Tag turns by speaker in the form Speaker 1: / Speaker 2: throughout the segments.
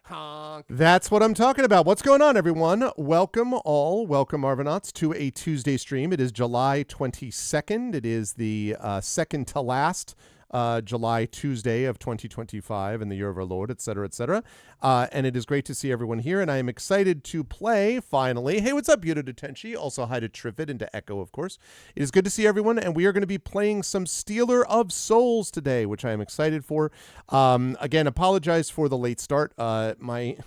Speaker 1: Honk.
Speaker 2: That's what I'm talking about. What's going on, everyone? Welcome Arvanauts, to a Tuesday stream. It is July 22nd. It is the second to last July Tuesday of 2025 in the year of our Lord, et cetera, et cetera. And it is great to see everyone here, and I am excited to play, finally. Hey, what's up, Yuta Detenshi? Also, hi to Triffid and to Echo, of course. It is good to see everyone, and we are going to be playing some Stealer of Souls today, which I am excited for. Again, apologize for the late start. The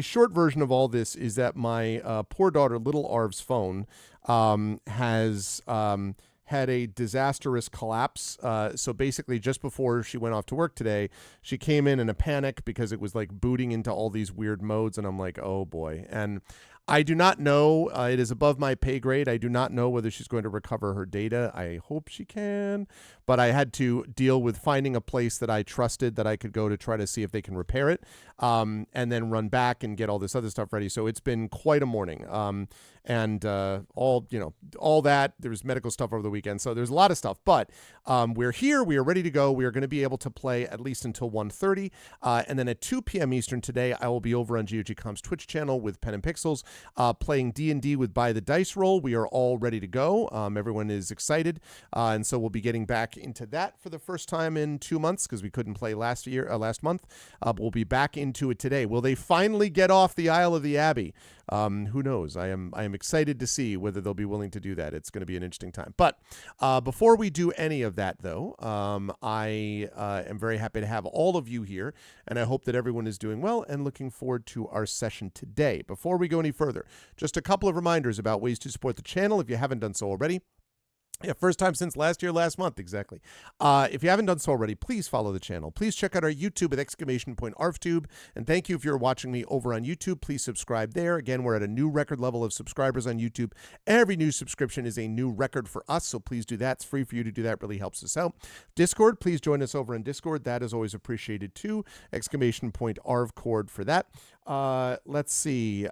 Speaker 2: short version of all this is that my poor daughter, Little Arv's phone, has had a disastrous collapse. So basically, just before she went off to work today, she came in a panic because it was like booting into all these weird modes, and I'm like, oh boy. And I do not know. It is above my pay grade. I do not know whether she's going to recover her data. I hope she can. But I had to deal with finding a place that I trusted that I could go to try to see if they can repair it, and then run back and get all this other stuff ready. So it's been quite a morning. And all that. There was medical stuff over the weekend. So there's a lot of stuff. But we're here. We are ready to go. We are going to be able to play at least until 1:30. And then at 2 p.m. Eastern today, I will be over on GOGCom's Twitch channel with Pen and Pixels, playing D&D with By the Dice Roll. We are all ready to go. Everyone is excited. And so we'll be getting back into that for the first time in 2 months because we couldn't play last month. But we'll be back into it today. Will they finally get off the Isle of the Abbey? Who knows? I am excited to see whether they'll be willing to do that. It's going to be an interesting time. But before we do any of that, though, I am very happy to have all of you here, and I hope that everyone is doing well and looking forward to our session today. Before we go any further, just a couple of reminders about ways to support the channel if you haven't done so already. Yeah, first time since last month, exactly. If you haven't done so already, please follow the channel. Please check out our YouTube at !ArvTube. And thank you if you're watching me over on YouTube. Please subscribe there. Again, we're at a new record level of subscribers on YouTube. Every new subscription is a new record for us, so please do that. It's free for you to do that. It really helps us out. Discord, please join us over on Discord. That is always appreciated too. !ArvCord for that. Let's see.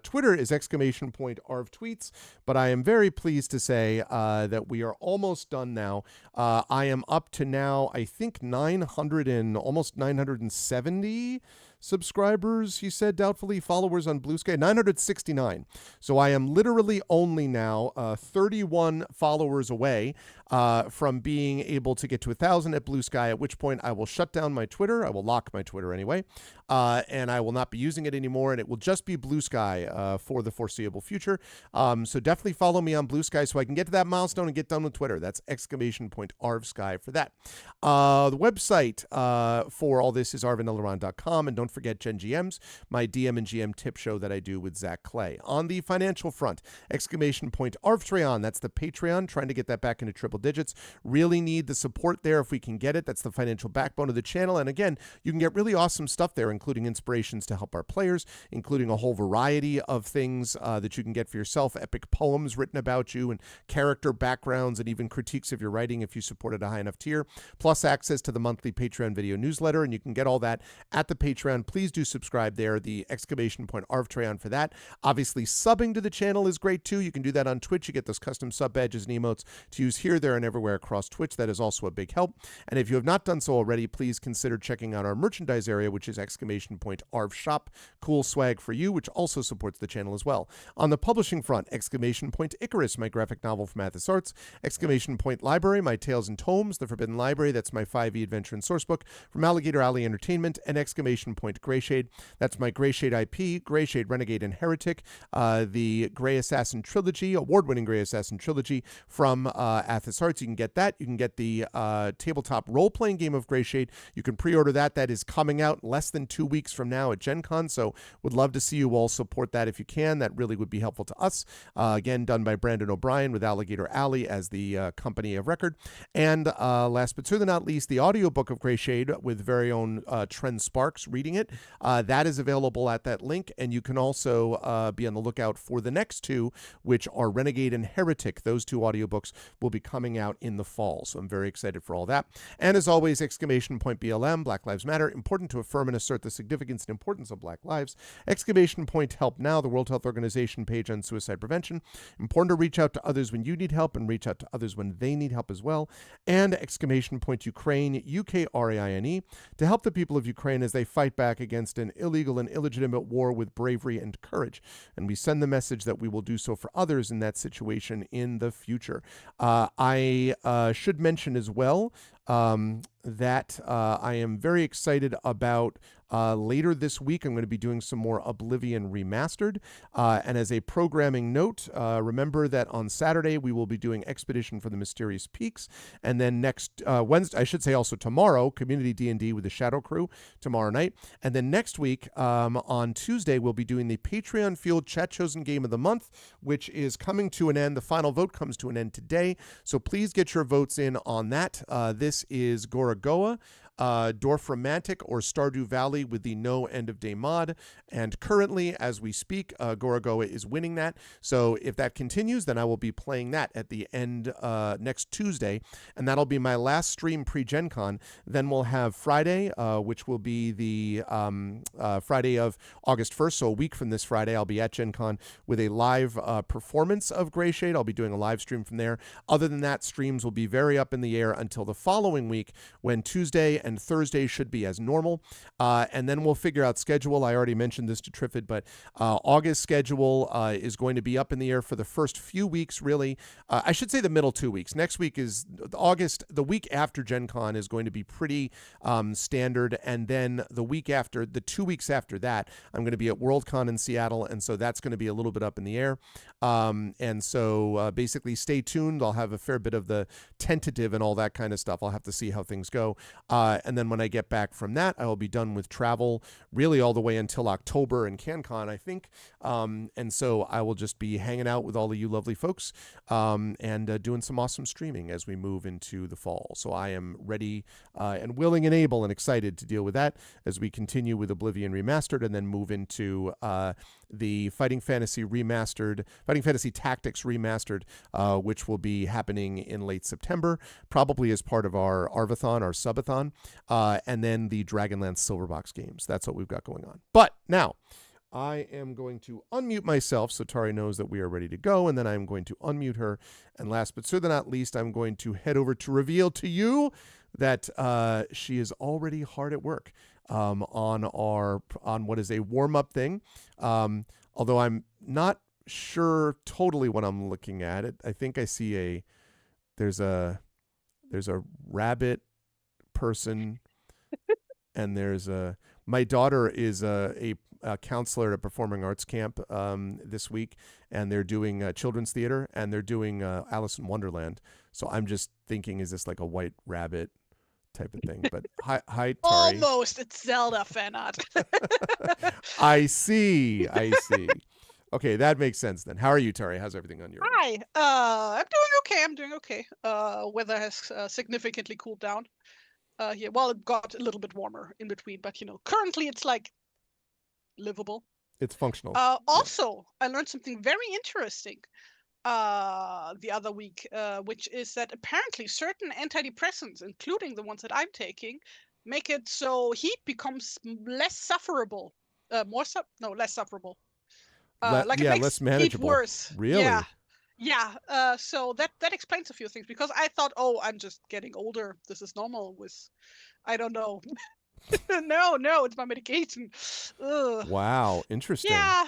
Speaker 2: Twitter is !ArvTweets. But I am very pleased to say that we are almost done now. I am up to now, I think, 900 and almost 970 subscribers, he said doubtfully, followers on Blue Sky, 969. So I am literally only now 31 followers away from being able to get to 1,000 at Blue Sky, at which point I will shut down my Twitter. I will lock my Twitter anyway, and I will not be using it anymore, and it will just be Blue Sky for the foreseeable future. So definitely follow me on Blue Sky so I can get to that milestone and get done with Twitter. That's !ArvSky for that. The website for all this is arvineleron.com, and don't forget Gen GMs, my DM and GM tip show that I do with Zach Clay. On the financial front, !Arvtreon, that's the Patreon, trying to get that back into triple digits. Really need the support there if we can get it. That's the financial backbone of the channel. And again, you can get really awesome stuff there, including inspirations to help our players, including a whole variety of things that you can get for yourself, epic poems written about you, and character backgrounds, and even critiques of your writing if you support at a high enough tier, plus access to the monthly Patreon video newsletter. And you can get all that at the Patreon. Please do subscribe there, the !Arvtreon for that. Obviously, subbing to the channel is great too. You can do that on Twitch. You get those custom sub badges and emotes to use here, there, and everywhere across Twitch. That is also a big help. And if you have not done so already, please consider checking out our merchandise area, which is !Arv Cool swag for you, which also supports the channel as well. On the publishing front, !Icarus, my graphic novel from Athos Arts. Library, my Tales and Tomes, The Forbidden Library, that's my 5e adventure and sourcebook from Alligator Alley Entertainment. And Greyshade, that's my Greyshade IP, Greyshade Renegade and Heretic, the Grey Assassin Trilogy, award-winning Grey Assassin Trilogy from Athos Arts. You can get that. You can get the tabletop role-playing game of Greyshade. You can pre-order that. That is coming out less than 2 weeks from now at Gen Con, so would love to see you all support that if you can. That really would be helpful to us. Again, done by Brandon O'Brien with Alligator Alley as the company of record. And last but certainly not least, the audiobook of Greyshade with very own Trent Sparks reading it. That is available at that link, and you can also be on the lookout for the next two, which are Renegade and Heretic. Those two audiobooks will be coming coming out in the fall. So I'm very excited for all that. And as always, exclamation point BLM, Black Lives Matter, important to affirm and assert the significance and importance of Black lives. Exclamation point Help Now, the World Health Organization page on suicide prevention. Important to reach out to others when you need help and reach out to others when they need help as well. And exclamation point Ukraine, UKRAINE, to help the people of Ukraine as they fight back against an illegal and illegitimate war with bravery and courage. And we send the message that we will do so for others in that situation in the future. I should mention as well that I am very excited about later this week. I'm going to be doing some more Oblivion Remastered. And as a programming note, remember that on Saturday we will be doing Expedition for the Mysterious Peaks. And then next Wednesday, I should say also tomorrow, Community D&D with the Shadow Crew tomorrow night. And then next week on Tuesday, we'll be doing the Patreon Fueled Chat Chosen Game of the Month, which is coming to an end. The final vote comes to an end today. So please get your votes in on that. This is Gorogoa, Dwarf Romantic, or Stardew Valley with the no end of day mod. And currently, as we speak, Gorogoa is winning that. So if that continues, then I will be playing that at the end next Tuesday. And that'll be my last stream pre-Gen Con. Then we'll have Friday, which will be the Friday of August 1st. So a week from this Friday, I'll be at Gen Con with a live performance of Gray Shade. I'll be doing a live stream from there. Other than that, streams will be very up in the air until the following week, when Tuesday and Thursday should be as normal. And then we'll figure out schedule. I already mentioned this to Triffid, but August schedule is going to be up in the air for the first few weeks, really. I should say the middle 2 weeks. Next week is August. The week after Gen Con is going to be pretty standard. And then the week after, the 2 weeks after that, I'm going to be at Worldcon in Seattle. And so that's going to be a little bit up in the air. And so basically stay tuned. I'll have a fair bit of the tentative and all that kind of stuff. I'll have to see how things go. And then when I get back from that, I will be done with travel really all the way until October and CanCon, I think. And so I will just be hanging out with all of you lovely folks and doing some awesome streaming as we move into the fall. So I am ready and willing and able and excited to deal with that as we continue with Oblivion Remastered and then move into the Fighting Fantasy Tactics Remastered, which will be happening in late September, probably as part of our Arvathon, our subathon, and then the Dragonlance Silverbox games. That's what we've got going on. But now, I am going to unmute myself so Tari knows that we are ready to go, and then I'm going to unmute her. And last but certainly not least, I'm going to head over to reveal to you that she is already hard at work on what is a warm-up thing. Although I'm not sure totally what I'm looking at. I think I see there's a rabbit person, and my daughter is a counselor at Performing Arts Camp this week, and they're doing children's theater, and they're doing Alice in Wonderland. So I'm just thinking, is this like a white rabbit type of thing? But hi Tari.
Speaker 1: Almost, it's Zelda fan art.
Speaker 2: I see. Okay, that makes sense then. How are you, Tari? How's everything on your end?
Speaker 1: Hi. I'm doing okay. Weather has significantly cooled down here. Well, it got a little bit warmer in between, but currently it's like livable.
Speaker 2: It's functional.
Speaker 1: Also, I learned something very interesting the other week, which is that apparently certain antidepressants, including the ones that I'm taking, make it so heat becomes less sufferable. Less sufferable. It makes
Speaker 2: less manageable.
Speaker 1: heat worse.
Speaker 2: Really?
Speaker 1: Yeah. So that explains a few things, because I thought, I'm just getting older. This is normal with, I don't know. No, it's my medication. Ugh.
Speaker 2: Wow, interesting.
Speaker 1: Yeah.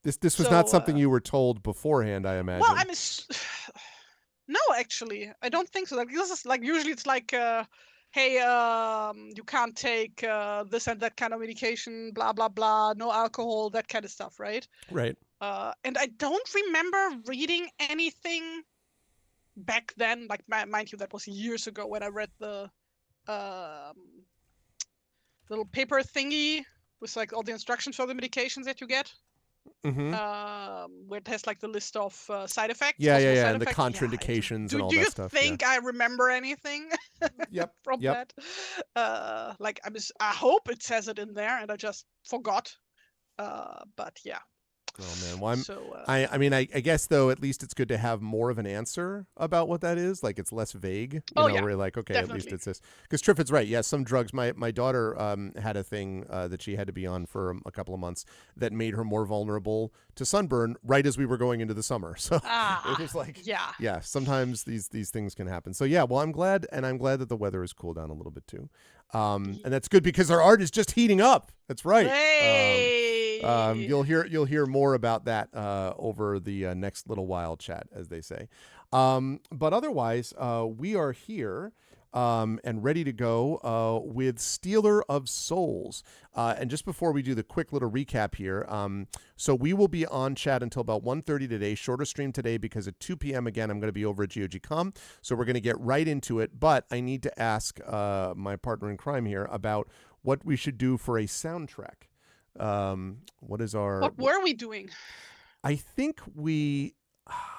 Speaker 2: This was not something you were told beforehand, I imagine.
Speaker 1: Well, no, actually, I don't think so. Like, this is like, usually it's like, hey, you can't take this and that kind of medication, blah blah blah, no alcohol, that kind of stuff, right?
Speaker 2: Right.
Speaker 1: And I don't remember reading anything back then. Like, mind you, that was years ago when I read the little paper thingy with like all the instructions for the medications that you get.
Speaker 2: Mm-hmm.
Speaker 1: Where it has like the list of side effects.
Speaker 2: Yeah, and the contraindications and all that stuff.
Speaker 1: Do you think I remember anything?
Speaker 2: Yep.
Speaker 1: From that? I hope it says it in there, and I just forgot. But yeah,
Speaker 2: Oh man, well
Speaker 1: So
Speaker 2: I mean I guess though at least it's good to have more of an answer about what that is. Like it's less vague,
Speaker 1: oh
Speaker 2: where
Speaker 1: yeah,
Speaker 2: you're like, okay, at least
Speaker 1: definitely.
Speaker 2: it's this. Because Triffitt's right. Yeah, some drugs. My daughter had a thing that she had to be on for a couple of months that made her more vulnerable to sunburn right as we were going into the summer. So it
Speaker 1: Ah,
Speaker 2: was like,
Speaker 1: yeah.
Speaker 2: yeah, sometimes these things can happen. So yeah, well I'm glad, and I'm glad that the weather has cooled down a little bit too. And that's good because our art is just heating up. That's right.
Speaker 1: Hey.
Speaker 2: You'll hear more about that over the next little while chat, as they say. But otherwise, we are here and ready to go with Stealer of Souls. And just before we do the quick little recap here, so we will be on chat until about 1:30 today. Shorter stream today because at 2 p.m. again, I'm going to be over at GOG.com. So we're going to get right into it. But I need to ask my partner in crime here about what we should do for a soundtrack. What is our?
Speaker 1: What were we doing?
Speaker 2: I think we.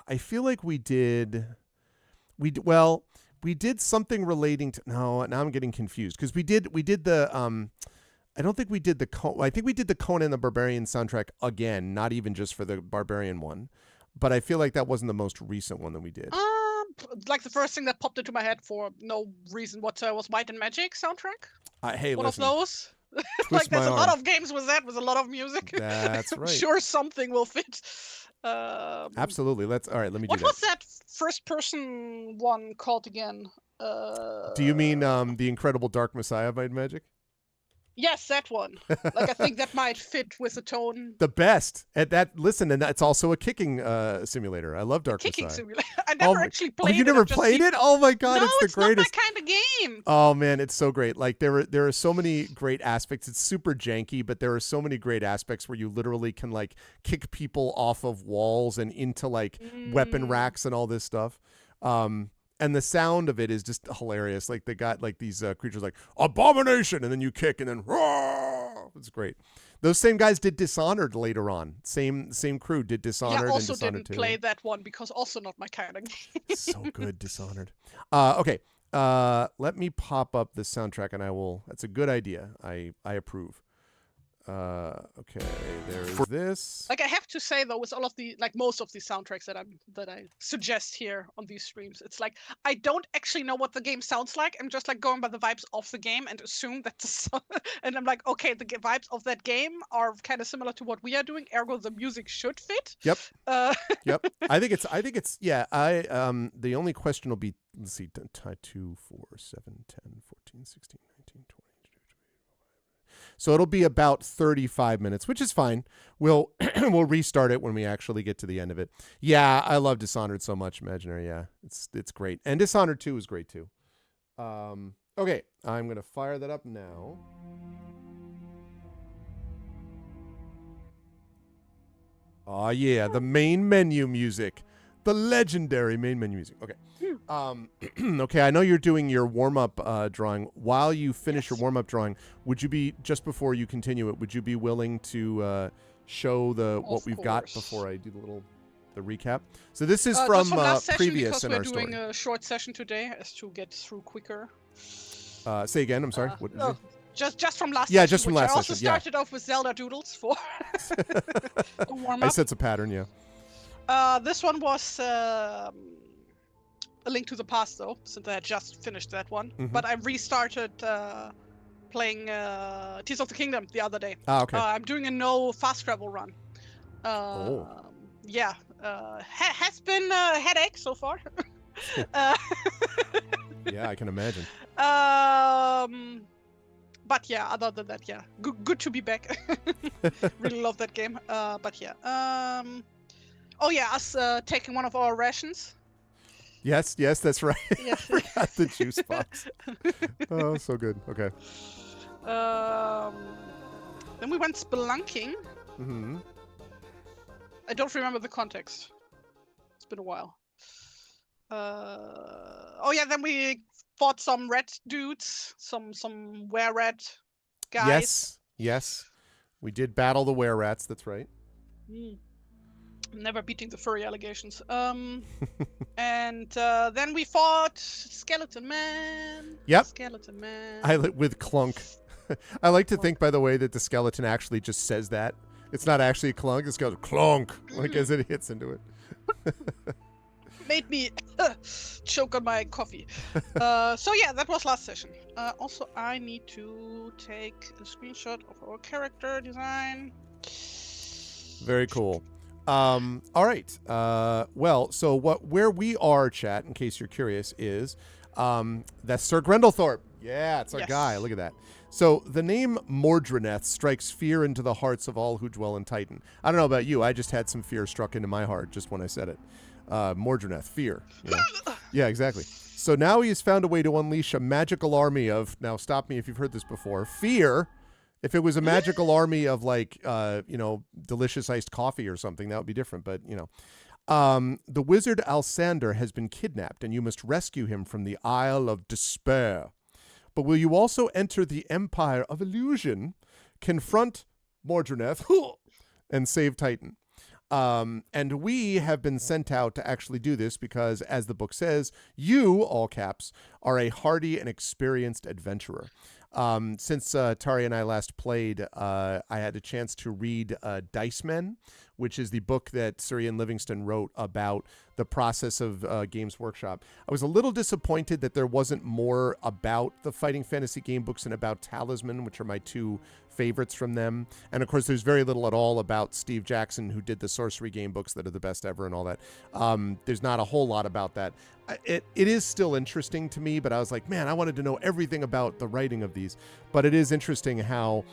Speaker 2: I feel like we did. Well, we did something relating to. No, now I'm getting confused because we did the. I don't think we did the. I think we did the Conan the Barbarian soundtrack again, not even just for the Barbarian one, but I feel like that wasn't the most recent one that we did.
Speaker 1: Like the first thing that popped into my head for no reason whatsoever was Might and Magic soundtrack.
Speaker 2: Hey,
Speaker 1: One of
Speaker 2: listen,
Speaker 1: those. Like
Speaker 2: twist my
Speaker 1: there's a lot
Speaker 2: arm.
Speaker 1: of games with that, with a lot of music.
Speaker 2: That's
Speaker 1: I'm
Speaker 2: right.
Speaker 1: sure something will fit.
Speaker 2: Absolutely. Let's. All right. Let me do
Speaker 1: What
Speaker 2: that.
Speaker 1: was that first person one called again?
Speaker 2: Do you mean the Incredible Dark Messiah by Magic?
Speaker 1: Yes, that one. Like I think that might fit with the tone.
Speaker 2: The best at that. Listen, and that's also a kicking simulator. I love
Speaker 1: A
Speaker 2: Dark
Speaker 1: kicking
Speaker 2: Messiah.
Speaker 1: simulator. I
Speaker 2: Oh
Speaker 1: never
Speaker 2: my!
Speaker 1: actually
Speaker 2: Oh,
Speaker 1: played
Speaker 2: you
Speaker 1: it.
Speaker 2: never
Speaker 1: I've just
Speaker 2: played
Speaker 1: seen...
Speaker 2: it? Oh my God,
Speaker 1: No,
Speaker 2: it's the
Speaker 1: it's not my
Speaker 2: greatest.
Speaker 1: kind of game.
Speaker 2: Oh man, it's so great. Like there are so many great aspects. It's super janky, but there are so many great aspects where you literally can like kick people off of walls and into like weapon racks and all this stuff. And the sound of it is just hilarious. Like they got like these creatures like abomination, and then you kick, and then roar. It's great. Those same guys did Dishonored later on. Same crew did
Speaker 1: Yeah,
Speaker 2: Dishonored and
Speaker 1: also
Speaker 2: Dishonored
Speaker 1: didn't
Speaker 2: 2.
Speaker 1: play that one because also not my kind of game.
Speaker 2: So good, Dishonored. Okay. Let me pop up the soundtrack, and I will. That's a good idea. I approve. Okay. There's this.
Speaker 1: Like I have to say though, with all of the like most of the soundtracks that I suggest here on these streams, it's like I don't actually know what the game sounds like. I'm just like going by the vibes of the game and assume that the song, and I'm like, okay, the vibes of that game are kind of similar to what we are doing. Ergo, the music should fit.
Speaker 2: Yep.
Speaker 1: Uh,
Speaker 2: Yep. I think it's. Yeah. The only question will be. Let's see. 2, 4, 7, 10, 14, 16, 19, 20. So it'll be about 35 minutes, which is fine. We'll we'll restart it when we actually get to the end of it. Yeah, I love Dishonored so much, Imaginary. Yeah, it's great. And Dishonored 2 is great too. Okay, I'm going to fire that up now. Oh yeah, the main menu music. The legendary main menu music. Okay. Okay, I know you're doing your warm-up drawing. While you finish your warm-up drawing, would you be, just before you continue it, would you be willing to show what we've got before I do the recap? So this is from
Speaker 1: last session,
Speaker 2: previous
Speaker 1: because
Speaker 2: in
Speaker 1: we're
Speaker 2: our
Speaker 1: doing
Speaker 2: story.
Speaker 1: a short session today as to get through quicker.
Speaker 2: Say again, I'm sorry. What did you?
Speaker 1: Just from last
Speaker 2: Yeah,
Speaker 1: session,
Speaker 2: just from
Speaker 1: which
Speaker 2: last
Speaker 1: I also
Speaker 2: session, yeah.
Speaker 1: started off with Zelda Doodles for the warm-up.
Speaker 2: I sense a pattern, yeah.
Speaker 1: This one was A Link to the Past, though, since I had just finished that one. But I restarted playing Tears of the Kingdom the other day.
Speaker 2: Okay.
Speaker 1: I'm doing a no fast travel run. Yeah, has been a headache so far.
Speaker 2: Yeah, I can imagine.
Speaker 1: But yeah, other than that, yeah, good to be back. Really love that game. But yeah, oh yeah, us taking one of our rations.
Speaker 2: Yes, that's right.
Speaker 1: Yes.
Speaker 2: I forgot the juice box. Oh, so good. Okay.
Speaker 1: Then we went spelunking. I don't remember the context. It's been a while. Oh yeah, then we fought some red dudes, some were-rat guys.
Speaker 2: Yes. We did battle the were-rats, that's right.
Speaker 1: Never beating the furry allegations. And then we fought Skeleton Man.
Speaker 2: Yep.
Speaker 1: Skeleton Man.
Speaker 2: With Clunk. I like to think, by the way, that the skeleton actually just says that. It's not actually a clunk. It goes clunk like as it hits into it.
Speaker 1: Made me choke on my coffee. So yeah, that was last session. Also, I need to take a screenshot of our character design.
Speaker 2: Very cool. All right. Well, so where we are, chat, in case you're curious, is that's Sir Grendelsthorpe. Yeah, it's our guy. Look at that. So the name Mordreneth strikes fear into the hearts of all who dwell in Titan. I don't know about you. I just had some fear struck into my heart just when I said it. Mordreneth, fear. You know? Yeah, exactly. So now he has found a way to unleash a magical army of, now stop me if you've heard this before, fear. If it was a magical army of like, delicious iced coffee or something, that would be different. But, the wizard Alsander has been kidnapped and you must rescue him from the Isle of Despair. But will you also enter the Empire of Illusion, confront Mordreneth, and save Titan? And we have been sent out to actually do this because, as the book says, you, all caps, are a hardy and experienced adventurer. Since Tari and I last played, I had a chance to read Dice Men, which is the book that Sir Ian Livingston wrote about the process of Games Workshop. I was a little disappointed that there wasn't more about the Fighting Fantasy game books and about Talisman, which are my two favorites from them. And of course, there's very little at all about Steve Jackson, who did the sorcery game books that are the best ever and all that. There's not a whole lot about that. It is still interesting to me, but I was like, man, I wanted to know everything about the writing of these. But it is interesting how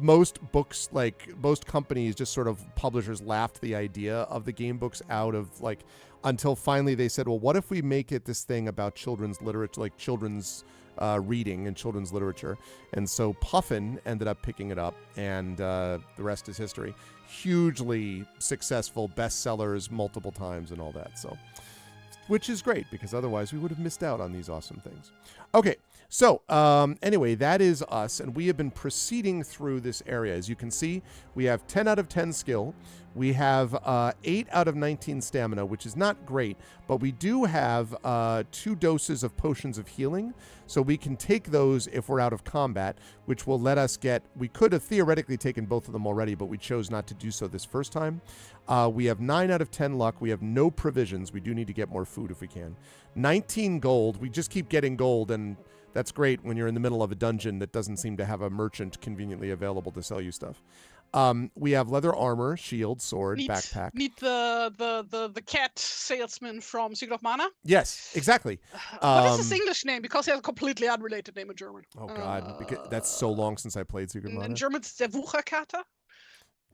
Speaker 2: most books, like most companies, just sort of publishers laughed the idea of the game books out of like, until finally they said, well, what if we make it this thing about children's literature, like children's reading and children's literature? And so Puffin ended up picking it up, and the rest is history. Hugely successful bestsellers multiple times and all that. So, which is great because otherwise we would have missed out on these awesome things. Okay, so anyway, that is us, and we have been proceeding through this area. As you can see, we have 10 out of 10 skill. We have 8 out of 19 stamina, which is not great, but we do have 2 doses of potions of healing, so we can take those if we're out of combat, which will let us get, we could have theoretically taken both of them already, but we chose not to do so this first time. We have 9 out of 10 luck. We have no provisions. We do need to get more food if we can. 19 gold. We just keep getting gold, and that's great when you're in the middle of a dungeon that doesn't seem to have a merchant conveniently available to sell you stuff. We have leather armor, shield, sword, backpack.
Speaker 1: Need the cat salesman from Secret of Mana.
Speaker 2: Yes, exactly.
Speaker 1: What is his English name? Because he has a completely unrelated name in German.
Speaker 2: Oh God, because that's so long since I played Secret of Mana.
Speaker 1: In German, it's der Wucherkater.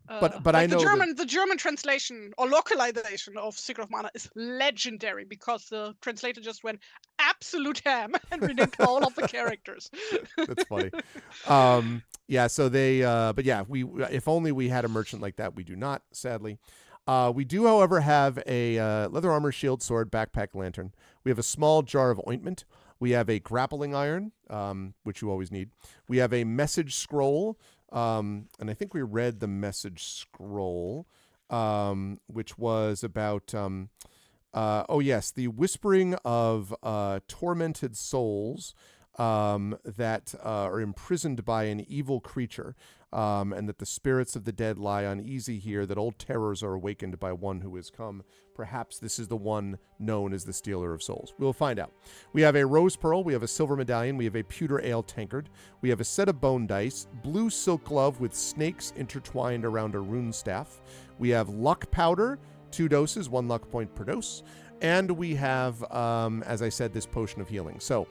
Speaker 2: But
Speaker 1: like
Speaker 2: I know
Speaker 1: the German translation or localization of Secret of Mana is legendary because the translator just went absolute ham and renamed all of the characters.
Speaker 2: That's funny. Yeah, so they but yeah, we if only we had a merchant like that. We do not, sadly. We do, however, have a leather armor, shield, sword, backpack, lantern. We have a small jar of ointment. We have a grappling iron, which you always need. We have a message scroll. And I think we read the message scroll, which was about, the whispering of tormented souls that are imprisoned by an evil creature, and that the spirits of the dead lie uneasy here, that old terrors are awakened by one who has come. Perhaps this is the one known as the Stealer of Souls. We'll find out. We have a rose pearl, we have a silver medallion, we have a pewter ale tankard, we have a set of bone dice, blue silk glove with snakes intertwined around a rune staff. We have luck powder, 2 doses, 1 luck point per dose. And we have, as I said, this potion of healing. So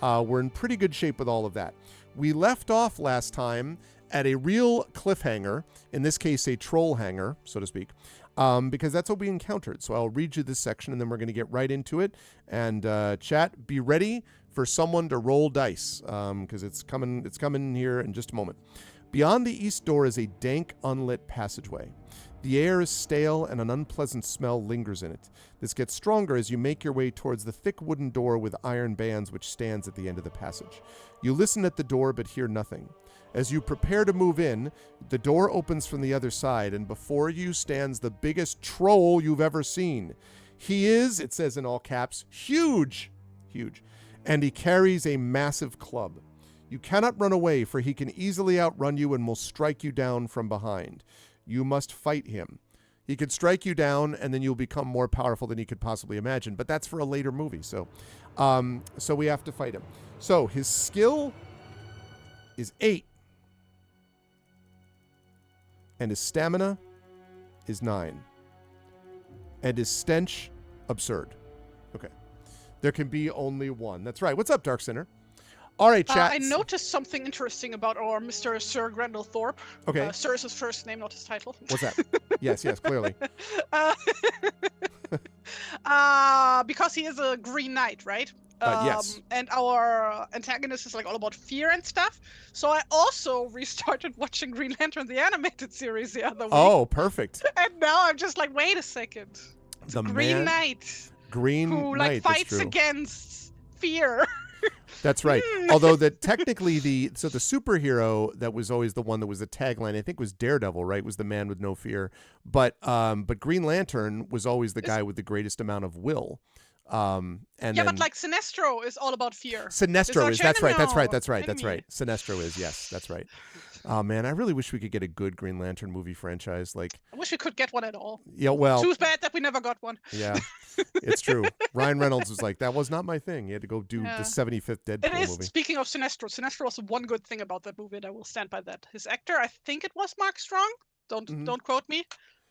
Speaker 2: we're in pretty good shape with all of that. We left off last time at a real cliffhanger, in this case a troll hanger, so to speak, because that's what we encountered. So I'll read you this section, and then we're going to get right into it. And chat, be ready for someone to roll dice, because it's coming here in just a moment. Beyond the east door is a dank, unlit passageway. The air is stale and an unpleasant smell lingers in it. This gets stronger as you make your way towards the thick wooden door with iron bands which stands at the end of the passage. You listen at the door but hear nothing. As you prepare to move in, the door opens from the other side, and before you stands the biggest troll you've ever seen. He is, it says in all caps, huge, and he carries a massive club. You cannot run away, for he can easily outrun you and will strike you down from behind. You must fight him. He could strike you down, and then you'll become more powerful than you could possibly imagine. But that's for a later movie, so we have to fight him. So his skill is 8, and his stamina is 9, and his stench absurd. Okay, there can be only one. That's right. What's up, Dark Sinner? All right, chat.
Speaker 1: I noticed something interesting about our Mr. Sir Grendel Thorpe.
Speaker 2: Okay.
Speaker 1: Sir is his first name, not his title.
Speaker 2: What's that? Yes, clearly.
Speaker 1: Because he is a Green Knight, right?
Speaker 2: Yes.
Speaker 1: And our antagonist is like all about fear and stuff. So I also restarted watching Green Lantern, the animated series, the other week.
Speaker 2: Oh, perfect.
Speaker 1: And now I'm just like, wait a second. It's
Speaker 2: the
Speaker 1: Green Knight.
Speaker 2: Green
Speaker 1: who
Speaker 2: Knight,
Speaker 1: like fights against fear.
Speaker 2: That's right. Although technically the superhero that was always the one that was the tagline, I think, was Daredevil, right? Was the man with no fear. But Green Lantern was always the guy with the greatest amount of will.
Speaker 1: But like Sinestro is all about fear.
Speaker 2: Sinestro is. That's right. Sinestro is. Yes, that's right. Oh man, I really wish we could get a good Green Lantern movie franchise. Like,
Speaker 1: I wish we could get one at all.
Speaker 2: Yeah, well,
Speaker 1: too bad that we never got one.
Speaker 2: Yeah, it's true. Ryan Reynolds was like, that was not my thing. He had to go do the 75th Deadpool movie.
Speaker 1: Speaking of Sinestro was one good thing about that movie, and I will stand by that. His actor, I think it was Mark Strong. Don't quote me.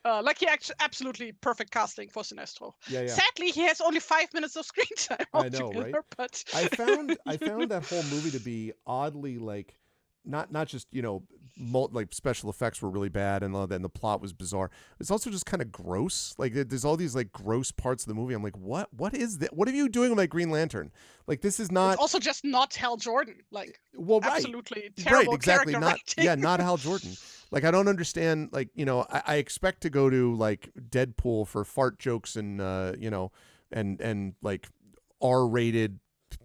Speaker 1: Like, he absolutely perfect casting for Sinestro.
Speaker 2: Yeah.
Speaker 1: Sadly, he has only 5 minutes of screen time.
Speaker 2: I know, right?
Speaker 1: But
Speaker 2: I found that whole movie to be oddly like. Not just, like special effects were really bad and the plot was bizarre. It's also just kind of gross. Like, there's all these like gross parts of the movie. I'm like, what is that? What are you doing with my Green Lantern? Like, this is not.
Speaker 1: It's also just not Hal Jordan. Like,
Speaker 2: well, right.
Speaker 1: Absolutely terrible.
Speaker 2: Right, exactly.
Speaker 1: Writing.
Speaker 2: Not Hal Jordan. Like, I don't understand. Like, I expect to go to like Deadpool for fart jokes and and like R-rated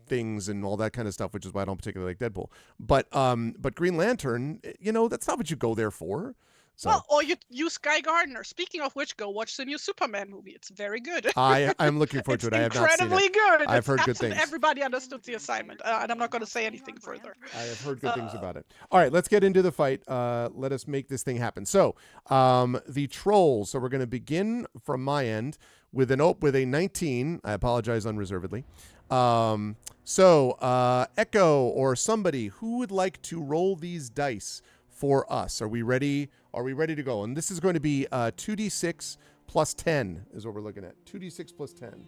Speaker 2: things and all that kind of stuff, which is why I don't particularly like Deadpool. But Green Lantern, that's not what you go there for. So.
Speaker 1: Well, or you use Guy Gardner. Speaking of which, go watch the new Superman movie. It's very good.
Speaker 2: I'm looking forward to it. I have not seen it.
Speaker 1: Incredibly good.
Speaker 2: I've heard good things.
Speaker 1: Everybody understood the assignment, and I'm not going to say anything further.
Speaker 2: I have heard good things about it. All right, let's get into the fight. Let us make this thing happen. So, the trolls. So we're going to begin from my end with a 19. I apologize unreservedly. Echo or somebody who would like to roll these dice for us. Are we ready? Are we ready to go? And this is going to be 2d6 plus 10 is what we're looking at. 2d6 plus 10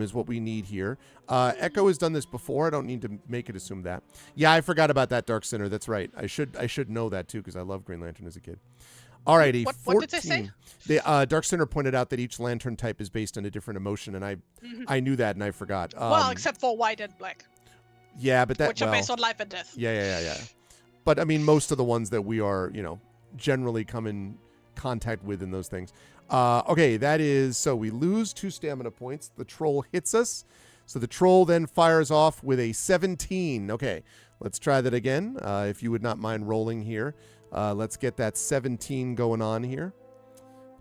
Speaker 2: is what we need here. Echo has done this before. I don't need to make it assume that. Yeah, I forgot about that, Dark Sinner. That's right. I should know that too because I loved Green Lantern as a kid. All righty, 14.
Speaker 1: What did they say?
Speaker 2: The Dark Sinner pointed out that each lantern type is based on a different emotion, and I knew that and I forgot.
Speaker 1: Well, except for white and black.
Speaker 2: Yeah, but
Speaker 1: which are based on life and death.
Speaker 2: Yeah. But I mean, most of the ones that we are, generally come in contact with in those things. Okay, that is so we lose 2 stamina points. The troll hits us, so the troll then fires off with a 17. Okay, let's try that again. If you would not mind rolling here. Let's get that 17 going on here.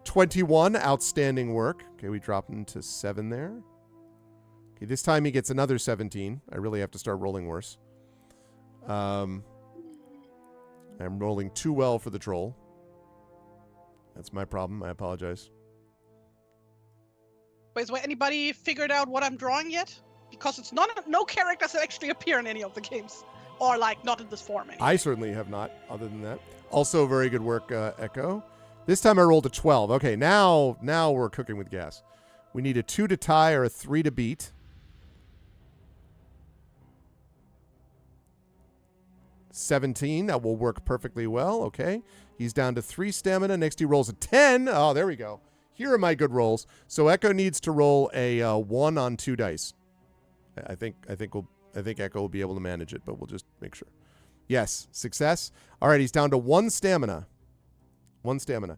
Speaker 2: 21, outstanding work. Okay, we drop into 7 there. Okay, this time he gets another 17. I really have to start rolling worse. I'm rolling too well for the troll. That's my problem. I apologize.
Speaker 1: Wait, has anybody figured out what I'm drawing yet? Because it's no characters that actually appear in any of the games. Or, like, not in this form anyway.
Speaker 2: I certainly have not, other than that. Also, very good work, Echo. This time I rolled a 12. Okay, now we're cooking with gas. We need a 2 to tie or a 3 to beat. 17, that will work perfectly well. Okay, he's down to 3 stamina. Next he rolls a 10. Oh, there we go. Here are my good rolls. So Echo needs to roll a 1 on 2 dice. I think Echo will be able to manage it, but we'll just make sure. Yes, success. All right, he's down to 1 stamina. 1 stamina.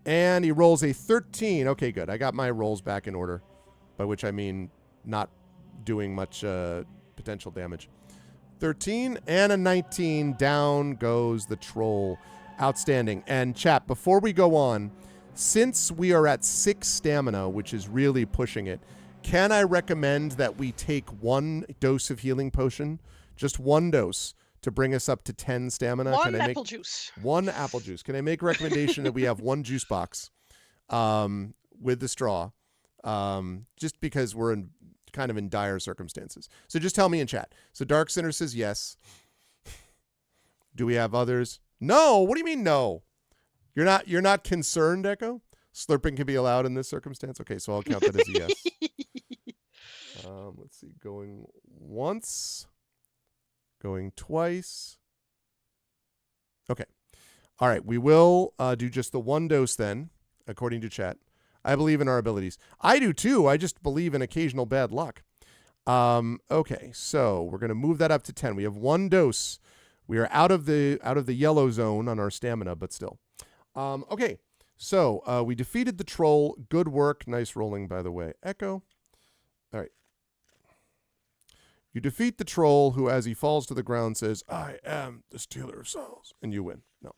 Speaker 2: And he rolls a 13. Okay, good. I got my rolls back in order, by which I mean not doing much potential damage. 13 and a 19. Down goes the troll. Outstanding. And chat, before we go on, since we are at 6 stamina, which is really pushing it, can I recommend that we take 1 dose of healing potion, just 1 dose, to bring us up to 10 stamina. Can
Speaker 1: One
Speaker 2: I make
Speaker 1: apple juice.
Speaker 2: one apple juice? Can I make a recommendation that we have one juice box with the straw? Just because we're kind of in dire circumstances. So just tell me in chat. So Dark Sinner says yes. Do we have others? No. What do you mean no? You're not concerned, Echo? Slurping can be allowed in this circumstance? Okay, so I'll count that as a yes. Let's see. Going once. Going twice. Okay. All right. We will do just the one dose then, according to chat. I believe in our abilities. I do too. I just believe in occasional bad luck. Okay. So we're going to move that up to 10. We have one dose. We are out of the yellow zone on our stamina, but still. Okay. So we defeated the troll. Good work. Nice rolling, by the way. Echo. All right. You defeat the troll, who, as he falls to the ground, says, "I am the stealer of souls," and you win. No.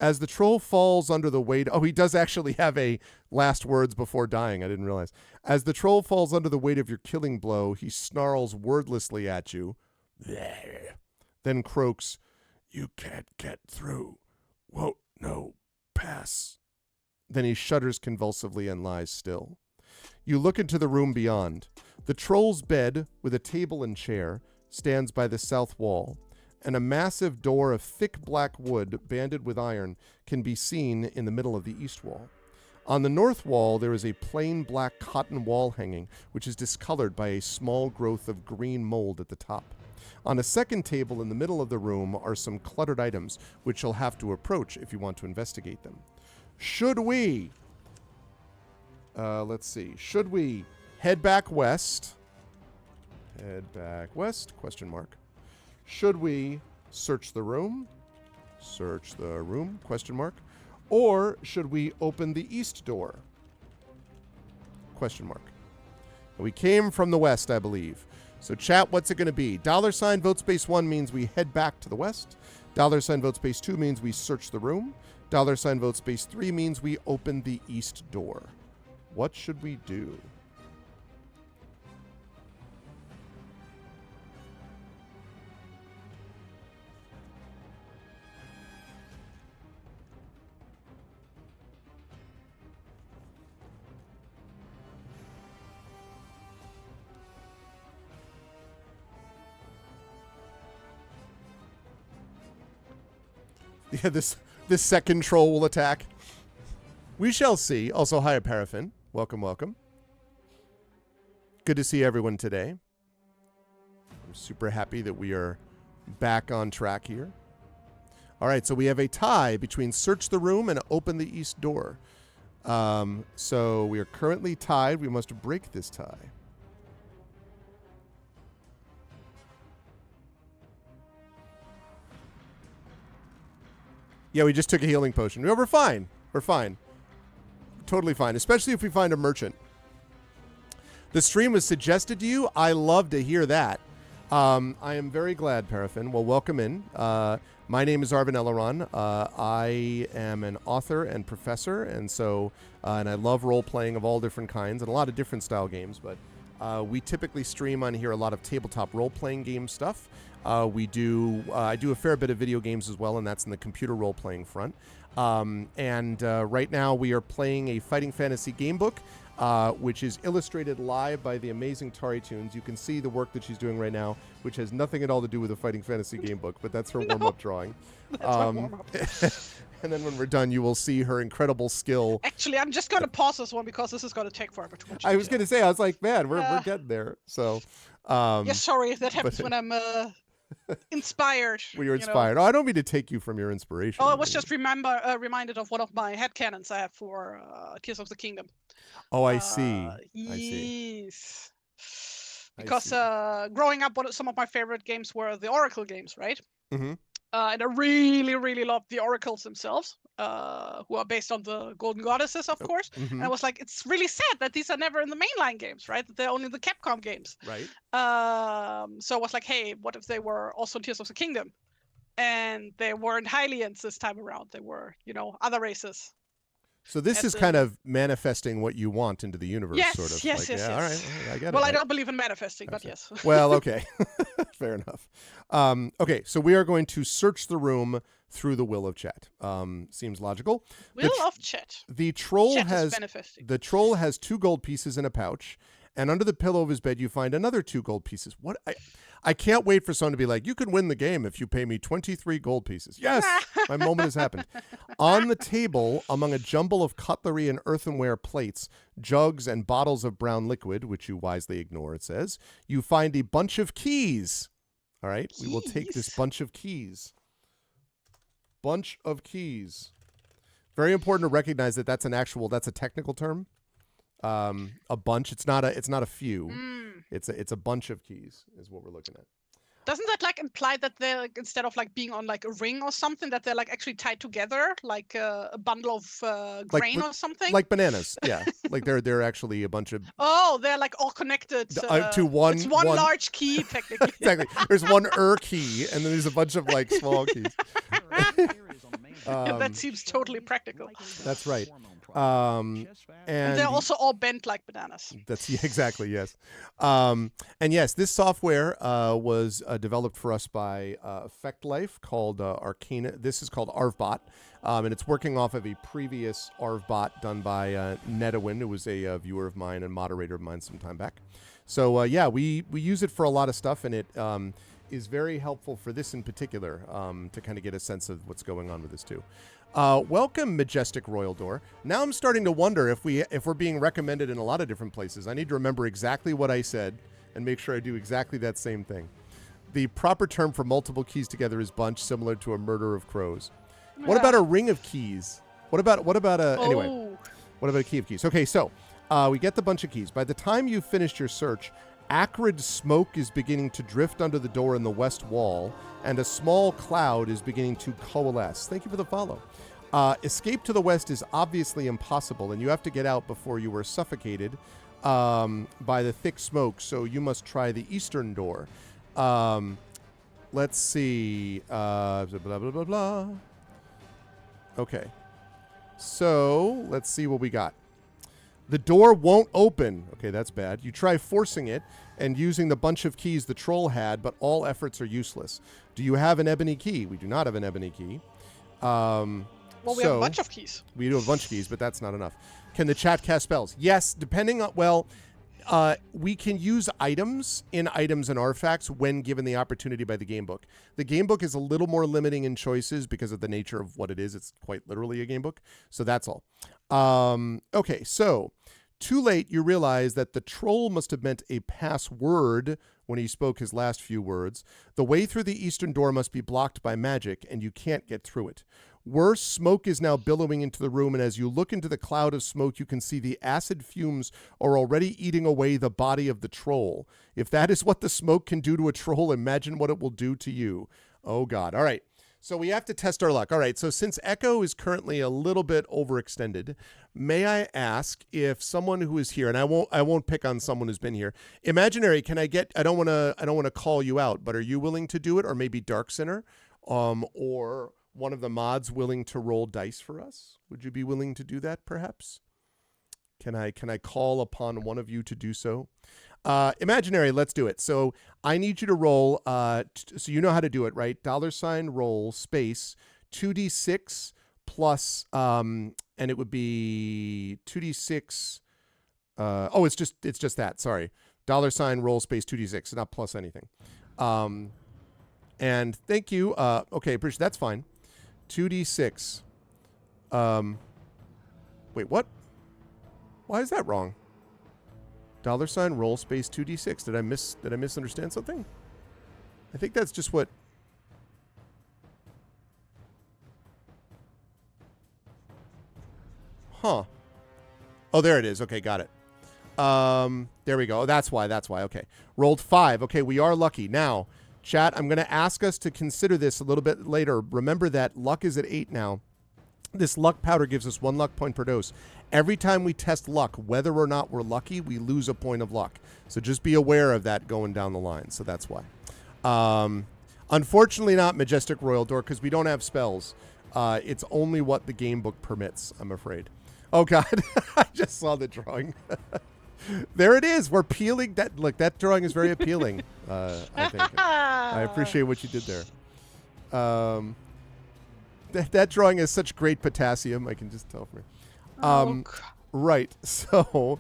Speaker 2: As the troll falls under the weight... Oh, he does actually have a last words before dying. I didn't realize. As the troll falls under the weight of your killing blow, he snarls wordlessly at you, then croaks, "You can't get through. Won't no pass." Then he shudders convulsively and lies still. You look into the room beyond. The troll's bed, with a table and chair, stands by the south wall, and a massive door of thick black wood banded with iron can be seen in the middle of the east wall. On the north wall, there is a plain black cotton wall hanging, which is discolored by a small growth of green mold at the top. On a second table in the middle of the room are some cluttered items, which you'll have to approach if you want to investigate them. Should we... let's see. Should we head back west? Head back west? Question mark. Should we search the room? Search the room? Question mark. Or should we open the east door? Question mark. We came from the west, I believe. So chat, what's it going to be? $ vote space 1 means we head back to the west. $ vote space 2 means we search the room. $ vote space 3 means we open the east door. What should we do? Yeah, this second troll will attack. We shall see. Also, hi, Paraffin. Welcome, welcome. Good to see everyone today. I'm super happy that we are back on track here. All right, so we have a tie between search the room and open the east door. So we are currently tied. We must break this tie. Yeah, we just took a healing potion. No, we're fine. We're fine. Totally fine, especially if we find a merchant. The stream was suggested to you. I love to hear that. I am very glad, Paraffin. Well, welcome in. My name is Arvin Eleron. I am an author and professor, and so and I love role-playing of all different kinds and a lot of different style games, but we typically stream on here a lot of tabletop role-playing game stuff. I do a fair bit of video games as well, and that's in the computer role-playing front. Right now we are playing a fighting fantasy gamebook, which is illustrated live by the amazing TariToons. You can see the work that she's doing right now, which has nothing at all to do with a fighting fantasy gamebook, but that's her warm-up drawing.
Speaker 1: That's my warm-up.
Speaker 2: And then when we're done, you will see her incredible skill.
Speaker 1: Actually, I'm just going to pause this one because this is going to take forever too much.
Speaker 2: I was going to say, I was like, man, we're getting there. So,
Speaker 1: yeah, sorry, that happens when I'm inspired.
Speaker 2: When you're inspired. Oh, I don't mean to take you from your inspiration.
Speaker 1: Oh, I was just reminded of one of my headcanons I have for Tears of the Kingdom.
Speaker 2: Oh, I see.
Speaker 1: Yes. Because growing up, some of my favorite games were the Oracle games, right?
Speaker 2: Mm-hmm.
Speaker 1: And I really, really loved the Oracles themselves, who are based on the Golden Goddesses, of course.
Speaker 2: Mm-hmm.
Speaker 1: And I was like, it's really sad that these are never in the mainline games, right? That they're only the Capcom games.
Speaker 2: Right.
Speaker 1: So I was like, hey, what if they were also in Tears of the Kingdom? And they weren't Hylians this time around. They were, other races.
Speaker 2: So this
Speaker 1: at
Speaker 2: is kind of manifesting what you want into the universe, sort
Speaker 1: Yes,
Speaker 2: of.
Speaker 1: yes,
Speaker 2: Like,
Speaker 1: yes,
Speaker 2: yeah, all right,
Speaker 1: yes.
Speaker 2: I get
Speaker 1: Well,
Speaker 2: it.
Speaker 1: I don't believe in manifesting, but yes.
Speaker 2: Well, okay. Fair enough. Okay, so we are going to search the room through the will of chat. Seems logical.
Speaker 1: Will of chat.
Speaker 2: The troll
Speaker 1: Chat is
Speaker 2: has
Speaker 1: manifesting.
Speaker 2: 2 gold pieces in a pouch, and under the pillow of his bed you find another 2 gold pieces. What I can't wait for someone to be like, you can win the game if you pay me 23 gold pieces. Yes, my moment has happened. On the table, among a jumble of cutlery and earthenware plates, jugs, and bottles of brown liquid, which you wisely ignore, it says, you find a bunch of keys. All right, we will take this
Speaker 1: Keys?
Speaker 2: bunch of keys. Bunch of keys. Very important to recognize that that's a technical term. A bunch. It's not a few. It's a bunch of keys is what we're looking at.
Speaker 1: Doesn't that like imply that they're like, instead of like being on like a ring or something, that they're like actually tied together, like a bundle of grain or something?
Speaker 2: Like bananas, yeah. Like they're actually a bunch of.
Speaker 1: Oh, they're like all connected
Speaker 2: to one.
Speaker 1: It's one large key technically.
Speaker 2: Exactly. There's one key, and then there's a bunch of like small keys.
Speaker 1: That seems totally practical.
Speaker 2: That's right. And
Speaker 1: they're also all bent like bananas.
Speaker 2: That's exactly, yes. And yes, this software was developed for us by Effect Life called Arcana. This is called ArvBot, and it's working off of a previous ArvBot done by Netawin, who was a viewer of mine and moderator of mine some time back. So yeah, we use it for a lot of stuff, and it is very helpful for this in particular to kind of get a sense of what's going on with this too. Welcome, Majestic Royal Door. Now I'm starting to wonder if we're being recommended in a lot of different places. I need to remember exactly what I said and make sure I do exactly that same thing. The proper term for multiple keys together is bunch, similar to a murder of crows. What about a ring of keys? What about anyway? What about a key of keys? Okay, so we get the bunch of keys. By the time you've finished your search, acrid smoke is beginning to drift under the door in the west wall, and a small cloud is beginning to coalesce. Thank you for the follow. Escape to the west is obviously impossible, and you have to get out before you are suffocated by the thick smoke, so you must try the eastern door. Let's see. Blah, blah, blah, blah. Okay. So, let's see what we got. The door won't open. Okay, that's bad. You try forcing it and using the bunch of keys the troll had, but all efforts are useless. Do you have an ebony key? We do not have an ebony key.
Speaker 1: Well, we have a bunch of keys.
Speaker 2: We do have a bunch of keys, but that's not enough. Can the chat cast spells? Yes, depending on, we can use items and artifacts when given the opportunity by the Gamebook. The Gamebook is a little more limiting in choices because of the nature of what it is. It's quite literally a Gamebook. So that's all. Okay, so too late you realize that the troll must have meant a password when he spoke his last few words. The way through the eastern door must be blocked by magic, and you can't get through it. Worse, smoke is now billowing into the room, and as you look into the cloud of smoke, you can see the acid fumes are already eating away the body of the troll. If that is what the smoke can do to a troll, imagine what it will do to you. Oh, God. All right. So we have to test our luck. All right. So since Echo is currently a little bit overextended, may I ask if someone who is here, and I won't pick on someone who's been here. Imaginary, can I get? I don't want to call you out, but are you willing to do it, or maybe Dark Sinner, or one of the mods willing to roll dice for us? Would you be willing to do that, perhaps? Can I call upon one of you to do so? Imaginary, let's do it. So I need you to roll, so you know how to do it, right? $roll space 2d6 plus, and it would be 2d6. It's just that. Sorry, $roll space 2d6, not plus anything. And thank you. Okay, appreciate that's fine. 2d6. Wait, what? Why is that wrong? $roll space 2d6. Did I misunderstand something? I think that's just what. Huh. Oh, there it is. Okay, got it. There we go. That's why. Okay. Rolled 5. Okay, we are lucky. Now, chat, I'm going to ask us to consider this a little bit later. Remember that luck is at 8 now. This luck powder gives us 1 luck point per dose. Every time we test luck, whether or not we're lucky, we lose a point of luck. So just be aware of that going down the line. So that's why. Unfortunately not Majestic Royal Door because we don't have spells. It's only what the Gamebook permits, I'm afraid. Oh God, I just saw the drawing. There it is. We're peeling that. Look, that drawing is very appealing. I think. I appreciate what you did there. That drawing has such great potassium. I can just tell from it.
Speaker 1: Oh,
Speaker 2: Right. So,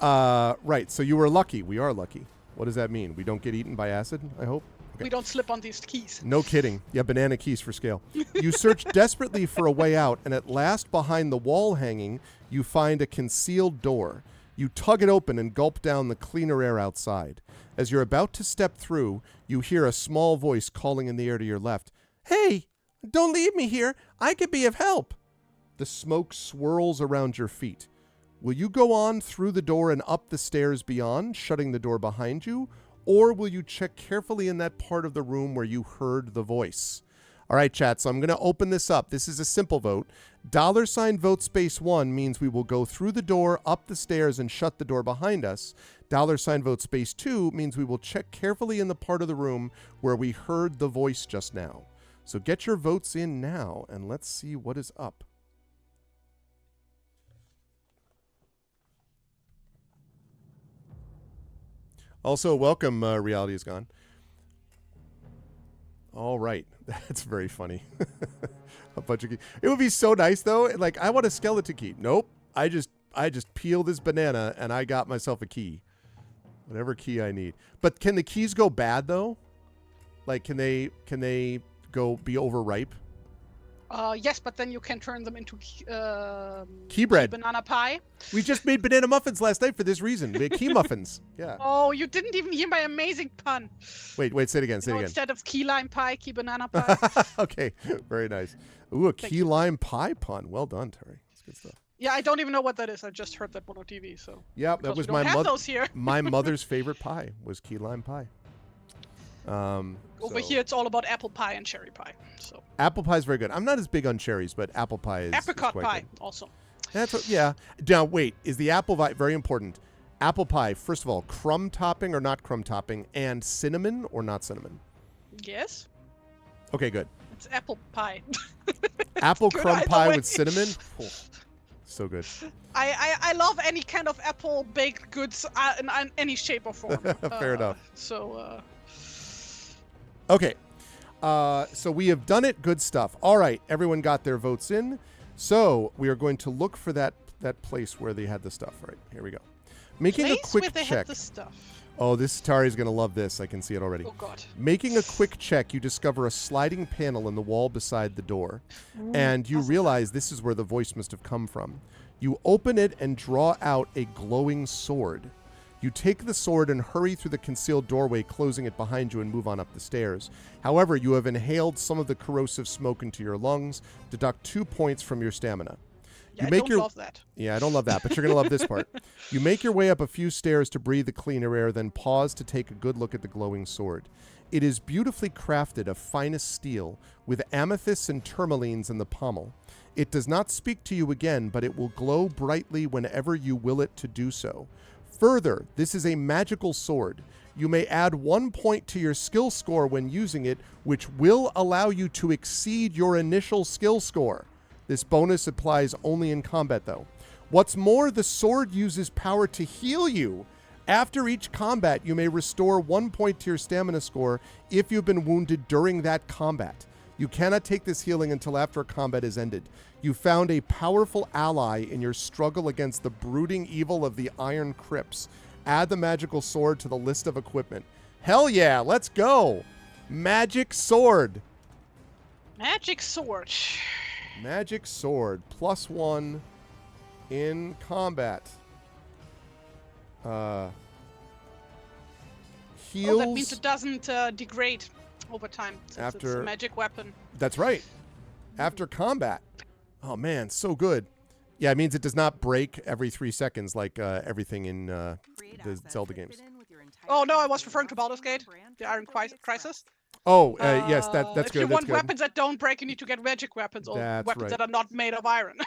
Speaker 2: right. So you were lucky. We are lucky. What does that mean? We don't get eaten by acid, I hope? Okay.
Speaker 1: we don't slip on these keys.
Speaker 2: No kidding. Yeah, banana keys for scale. You search desperately for a way out, and at last, behind the wall hanging, you find a concealed door. You tug it open and gulp down the cleaner air outside. As you're about to step through, you hear a small voice calling in the air to your left. Hey, don't leave me here. I could be of help. The smoke swirls around your feet. Will you go on through the door and up the stairs beyond, shutting the door behind you? Or will you check carefully in that part of the room where you heard the voice? All right, chat, so I'm going to open this up. This is a simple vote. $ vote space 1 means we will go through the door, up the stairs, and shut the door behind us. $ vote space 2 means we will check carefully in the part of the room where we heard the voice just now. So get your votes in now, and let's see what is up. Also, welcome, Reality is Gone. All right. That's very funny. A bunch of keys. It would be so nice, though. Like, I want a skeleton key. Nope. I just peel this banana, and I got myself a key. Whatever key I need. But can the keys go bad, though? Like, can they go be overripe?
Speaker 1: Yes, but then you can turn them into
Speaker 2: Key bread.
Speaker 1: banana pie.
Speaker 2: We just made banana muffins last night for this reason. We had key muffins. Yeah.
Speaker 1: Oh, you didn't even hear my amazing pun.
Speaker 2: Wait, say it again. Say it again.
Speaker 1: Instead of key lime pie, key banana pie.
Speaker 2: Okay, very nice. Ooh, a key lime pie pun. Well done, Terry. That's good stuff.
Speaker 1: Yeah, I don't even know what that is. I just heard that one on TV. So
Speaker 2: yeah, that was my my mother's favorite pie was key lime pie.
Speaker 1: Over here, it's all about apple pie and cherry pie. So
Speaker 2: apple pie is very good. I'm not as big on cherries, but apple pie is
Speaker 1: apricot
Speaker 2: quite
Speaker 1: pie
Speaker 2: good.
Speaker 1: also.
Speaker 2: That's what, yeah. Now wait, is the apple pie very important? Apple pie, first of all, crumb topping or not crumb topping, and cinnamon or not cinnamon?
Speaker 1: Yes.
Speaker 2: Okay, good.
Speaker 1: It's apple pie.
Speaker 2: Apple crumb pie with cinnamon. Oh, so good.
Speaker 1: I love any kind of apple baked goods in any shape or form.
Speaker 2: Fair enough.
Speaker 1: So.
Speaker 2: Okay. So we have done it. Good stuff. All right. Everyone got their votes in. So we are going to look for that place where they had the stuff. All right. Here we go. Making a quick
Speaker 1: where they
Speaker 2: check.
Speaker 1: had the stuff.
Speaker 2: Oh, this Tari's going to love this. I can see it already.
Speaker 1: Oh, God.
Speaker 2: Making a quick check, you discover a sliding panel in the wall beside the door. And you realize this is where the voice must have come from. You open it and draw out a glowing sword. You take the sword and hurry through the concealed doorway, closing it behind you, and move on up the stairs. However, you have inhaled some of the corrosive smoke into your lungs. Deduct 2 points from your stamina.
Speaker 1: Yeah, I don't love that.
Speaker 2: Yeah, I don't love that, but you're going to love this part. You make your way up a few stairs to breathe the cleaner air, then pause to take a good look at the glowing sword. It is beautifully crafted of finest steel, with amethysts and tourmalines in the pommel. It does not speak to you again, but it will glow brightly whenever you will it to do so. Further, this is a magical sword. You may add 1 point to your skill score when using it, which will allow you to exceed your initial skill score. This bonus applies only in combat, though. What's more, the sword uses power to heal you. After each combat, you may restore 1 point to your stamina score if you've been wounded during that combat. You cannot take this healing until after a combat is ended. You found a powerful ally in your struggle against the brooding evil of the Iron Crypts. Add the magical sword to the list of equipment. Hell yeah, let's go! Magic sword.
Speaker 1: Magic sword.
Speaker 2: Magic sword. +1 in combat. Heals.
Speaker 1: Oh, that means it doesn't degrade over time. Since it's a magic weapon.
Speaker 2: That's right. After combat. Oh man, so good. Yeah, it means it does not break every 3 seconds like everything in the Zelda games.
Speaker 1: Oh no, I was referring to Baldur's Gate, the Iron Crisis.
Speaker 2: Oh, yes, that's good.
Speaker 1: If you want weapons that don't break, you need to get magic weapons or weapons that are not made of iron.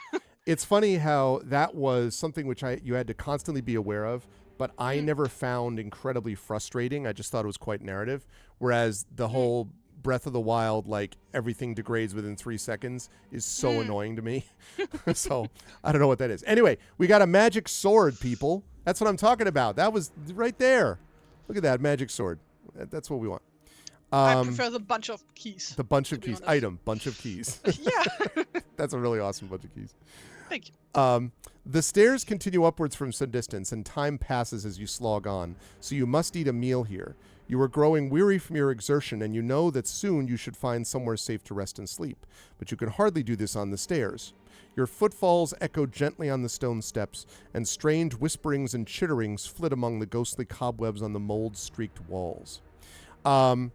Speaker 2: It's funny how that was something which you had to constantly be aware of, but I never found incredibly frustrating. I just thought it was quite narrative. Whereas the whole Breath of the Wild, like everything degrades within 3 seconds is so annoying to me. So I don't know what that is. Anyway, we got a magic sword, people. That's what I'm talking about. That was right there. Look at that magic sword. That's what we want.
Speaker 1: I prefer the bunch of keys.
Speaker 2: The bunch of
Speaker 1: to be
Speaker 2: keys.
Speaker 1: honest.
Speaker 2: Item, bunch of keys.
Speaker 1: Yeah.
Speaker 2: That's a really awesome bunch of keys.
Speaker 1: Thank you.
Speaker 2: The stairs continue upwards from some distance, and time passes as you slog on, so you must eat a meal here. You are growing weary from your exertion, and you know that soon you should find somewhere safe to rest and sleep, but you can hardly do this on the stairs. Your footfalls echo gently on the stone steps, and strange whisperings and chitterings flit among the ghostly cobwebs on the mold-streaked walls. I'm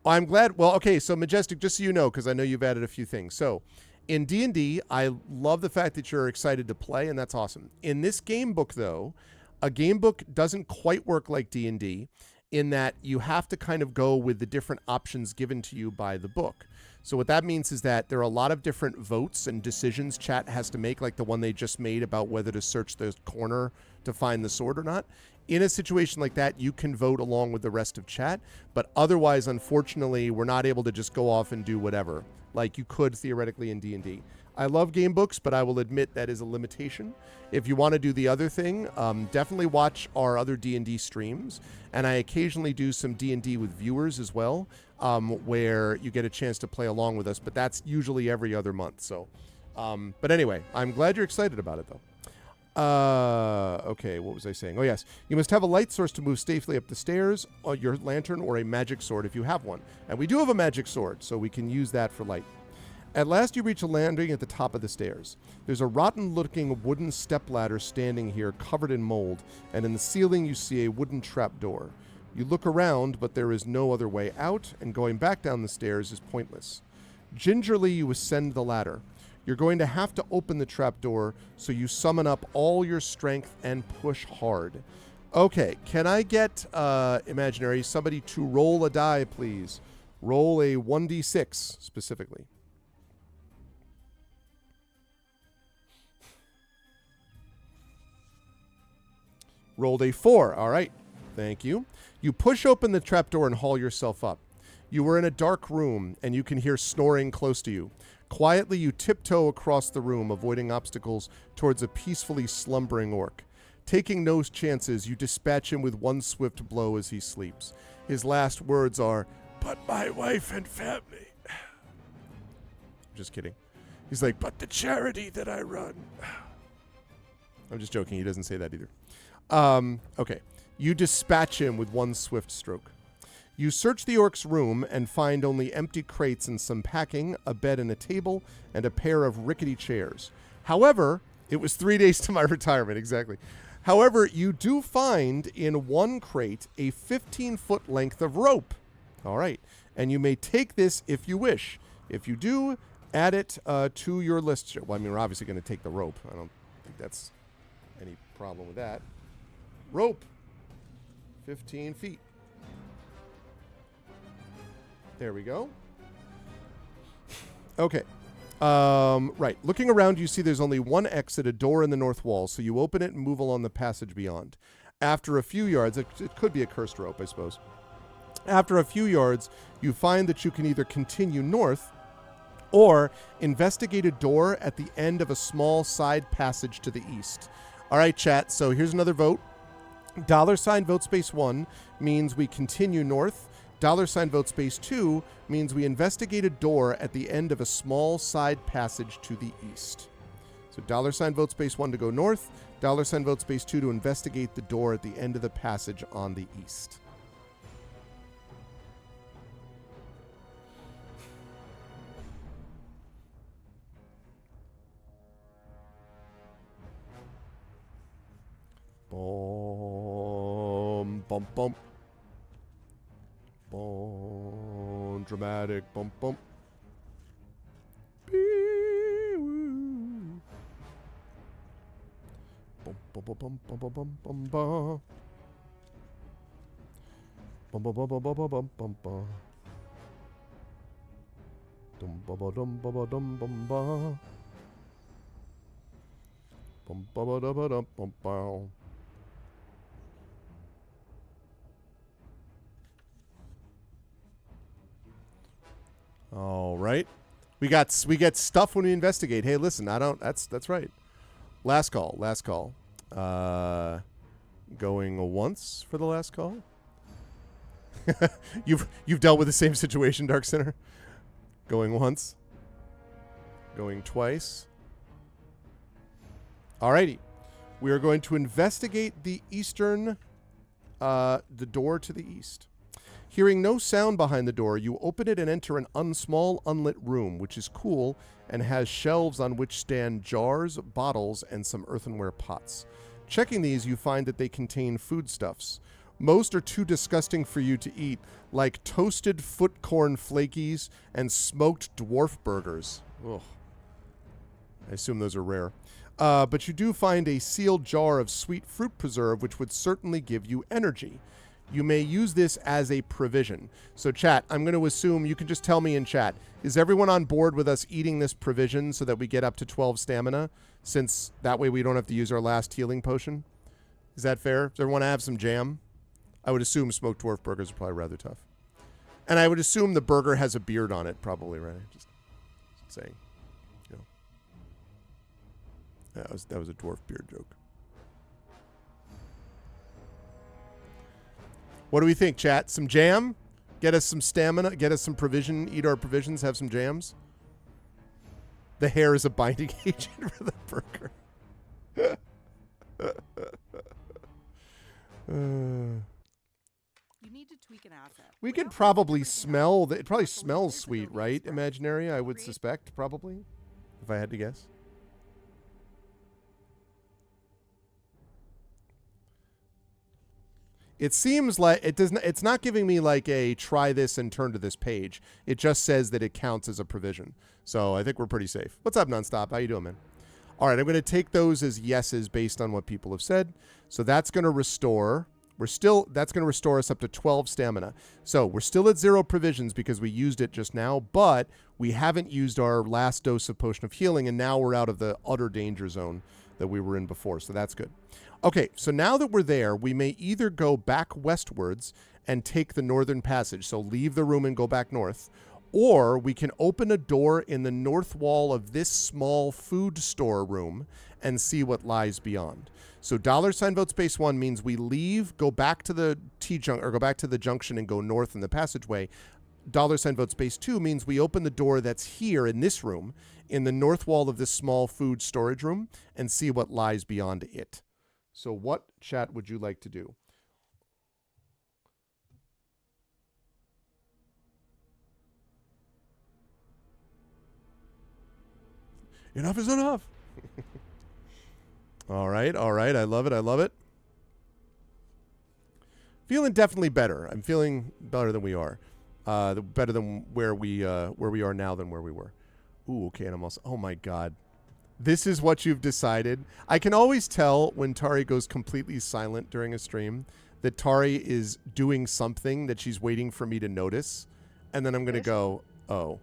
Speaker 2: glad. Well, okay, so Majestic, just so you know, because I know you've added a few things. So, in D&D, I love the fact that you're excited to play, and that's awesome. In this game book, though, a game book doesn't quite work like D&D in that you have to kind of go with the different options given to you by the book. So what that means is that there are a lot of different votes and decisions chat has to make, like the one they just made about whether to search the corner to find the sword or not. In a situation like that, you can vote along with the rest of chat, but otherwise, unfortunately, we're not able to just go off and do whatever, like you could theoretically in D&D. I love game books, but I will admit that is a limitation. If you want to do the other thing, definitely watch our other D&D streams, and I occasionally do some D&D with viewers as well, where you get a chance to play along with us, but that's usually every other month. So, but anyway, I'm glad you're excited about it, though. Okay, what was I saying? Oh, yes. You must have a light source to move safely up the stairs, or your lantern, or a magic sword if you have one. And we do have a magic sword, so we can use that for light. At last you reach a landing at the top of the stairs. There's a rotten-looking wooden stepladder standing here covered in mold, and in the ceiling you see a wooden trapdoor. You look around, but there is no other way out, and going back down the stairs is pointless. Gingerly you ascend the ladder. You're going to have to open the trapdoor, so you summon up all your strength and push hard. Okay, can I get, Imaginary, somebody to roll a die, please? Roll a 1d6, specifically. Rolled a 4. All right. Thank you. You push open the trapdoor and haul yourself up. You are in a dark room, and you can hear snoring close to you. Quietly, you tiptoe across the room, avoiding obstacles towards a peacefully slumbering orc. Taking no chances, you dispatch him with one swift blow as he sleeps. His last words are, "But my wife and family." Just kidding. He's like, "But the charity that I run." I'm just joking. He doesn't say that either. Okay. You dispatch him with one swift stroke. You search the orc's room and find only empty crates and some packing, a bed and a table, and a pair of rickety chairs. However, it was 3 days to my retirement, exactly. However, you do find in one crate a 15-foot length of rope. All right. And you may take this if you wish. If you do, add it to your list. Well, I mean, we're obviously going to take the rope. I don't think that's any problem with that. Rope. 15 feet. There we go. Okay. Right. Looking around, you see there's only one exit, a door in the north wall, so you open it and move along the passage beyond. After a few yards, it could be a cursed rope, I suppose. After a few yards, you find that you can either continue north or investigate a door at the end of a small side passage to the east. All right, chat, so here's another vote. $ vote space 1 means we continue north. $ vote space 2 means we investigate a door at the end of a small side passage to the east. So $ vote space 1 to go north, $ vote space 2 to investigate the door at the end of the passage on the east. Boom, bump, bump. Boom, dramatic, bump, bump. Bee-woo. Bum, bum, bum, bum, bum, bum, bum, bum, bum. Bum, bum, bum, bum, bum, bum, bum, bum, bum. Dum, ba, ba, dum, ba, ba, dum, bum, ba. Bum, ba, ba, da, ba, dum, bum, bow. All right. We get stuff when we investigate. Hey, listen, I don't. That's right. Last call. Last call. Going once for the last call. You've dealt with the same situation, Dark Center. Going once. Going twice. Alrighty. We are going to investigate the eastern, the door to the east. Hearing no sound behind the door, you open it and enter an small, unlit room, which is cool and has shelves on which stand jars, bottles, and some earthenware pots. Checking these, you find that they contain foodstuffs. Most are too disgusting for you to eat, like toasted foot corn flakies and smoked dwarf burgers. Ugh. I assume those are rare. But you do find a sealed jar of sweet fruit preserve, which would certainly give you energy. You may use this as a provision. So chat, I'm going to assume you can just tell me in chat, is everyone on board with us eating this provision so that we get up to 12 stamina? Since that way we don't have to use our last healing potion? Is that fair? Does everyone have some jam? I would assume smoked dwarf burgers are probably rather tough. And I would assume the burger has a beard on it, probably, right? Just saying. You know. That was a dwarf beard joke. What do we think, chat? Some jam? Get us some stamina? Get us some provision? Eat our provisions? Have some jams? The hair is a binding agent for the burger.
Speaker 3: You need to tweak an asset.
Speaker 2: We could probably smell... It probably smells sweet, right? Imaginary, I would suspect, probably. If I had to guess. It seems like it doesn't. It's not giving me like a try this and turn to this page. It just says that it counts as a provision. So I think we're pretty safe. What's up, Nonstop? How you doing, man? All right, I'm going to take those as yeses based on what people have said. So that's going to restore. That's going to restore us up to 12 stamina. So we're still at 0 provisions because we used it just now, but we haven't used our last dose of Potion of Healing, and now we're out of the utter danger zone that we were in before. So that's good. Okay, so now that we're there, we may either go back westwards and take the northern passage, so leave the room and go back north, or we can open a door in the north wall of this small food store room and see what lies beyond. So $vote space 1 means we leave, go back to the go back to the junction and go north in the passageway. $vote space 2 means we open the door that's here in this room, in the north wall of this small food storage room, and see what lies beyond it. So what, chat, would you like to do? Enough is enough. All right. I love it. Feeling definitely better. I'm feeling better than we are. Better than where we are now than where we were. Ooh, okay, and I'm also... Oh, my God. This is what you've decided. I can always tell when Tari goes completely silent during a stream that Tari is doing something that she's waiting for me to notice. And then I'm going to go, oh.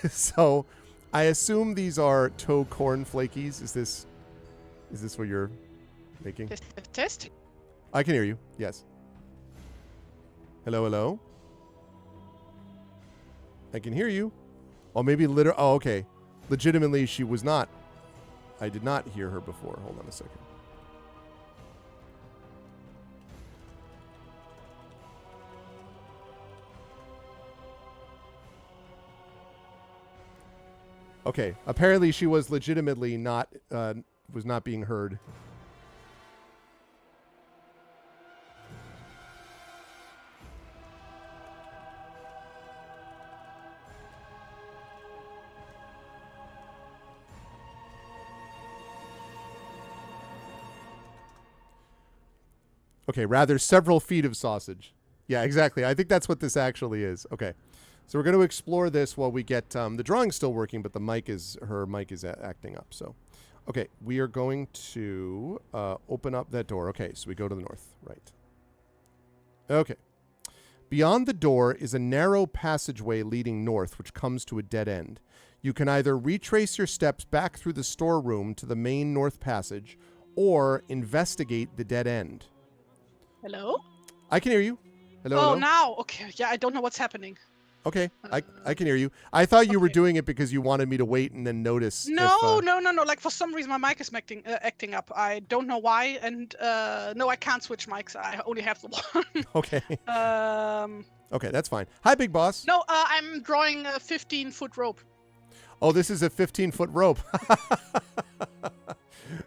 Speaker 2: So I assume these are toe corn flakies. Is this what you're making?
Speaker 1: Test.
Speaker 2: I can hear you. Yes. Hello? I can hear you. Oh, maybe oh, okay. Legitimately, she was not. I did not hear her before. Hold on a second. Okay. Apparently, she was legitimately not being heard. Okay, rather several feet of sausage. Yeah, exactly. I think that's what this actually is. Okay. So we're going to explore this while we get... the drawing's still working, but her mic is acting up. So, okay, we are going to open up that door. Okay, so we go to the north. Right. Okay. Beyond the door is a narrow passageway leading north, which comes to a dead end. You can either retrace your steps back through the storeroom to the main north passage, or investigate the dead end.
Speaker 1: Hello?
Speaker 2: I can hear you. Hello.
Speaker 1: Now. Okay. Yeah, I don't know what's happening.
Speaker 2: Okay, I can hear you. I thought you were
Speaker 1: Okay.
Speaker 2: doing it because you wanted me to wait and then notice if.
Speaker 1: No, no, no, no. Like for some reason my mic is acting up. I don't know why. And no, I can't switch mics. I only have the one.
Speaker 2: Okay.
Speaker 1: um,
Speaker 2: Okay, that's fine. Hi, Big Boss.
Speaker 1: no, I'm drawing a 15-foot rope.
Speaker 2: Oh, this is a 15-foot rope.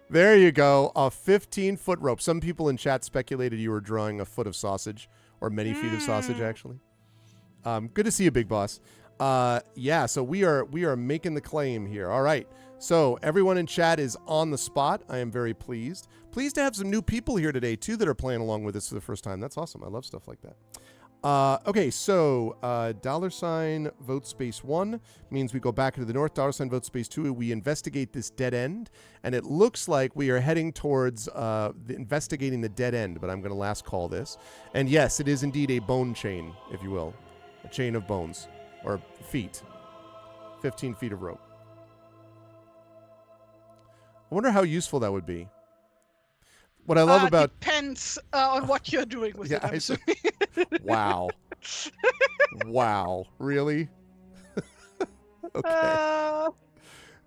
Speaker 2: There you go, a 15-foot rope. Some people in chat speculated you were drawing a foot of sausage, or many feet of sausage, actually. Good to see you, Big Boss. Yeah, so we are making the claim here. All right. So everyone in chat is on the spot. I am very pleased. Pleased to have some new people here today, too, that are playing along with us for the first time. That's awesome. I love stuff like that. Okay, so $ vote space 1 means we go back into the north. $ vote space 2, we investigate this dead end. And it looks like we are heading towards investigating the dead end, but I'm going to last call this. And yes, it is indeed a bone chain, if you will. A chain of bones. Or feet. 15 feet of rope. I wonder how useful that would be. What I love about...
Speaker 1: Depends on what you're doing with it, I'm assuming.
Speaker 2: Wow. Wow. Really? Okay.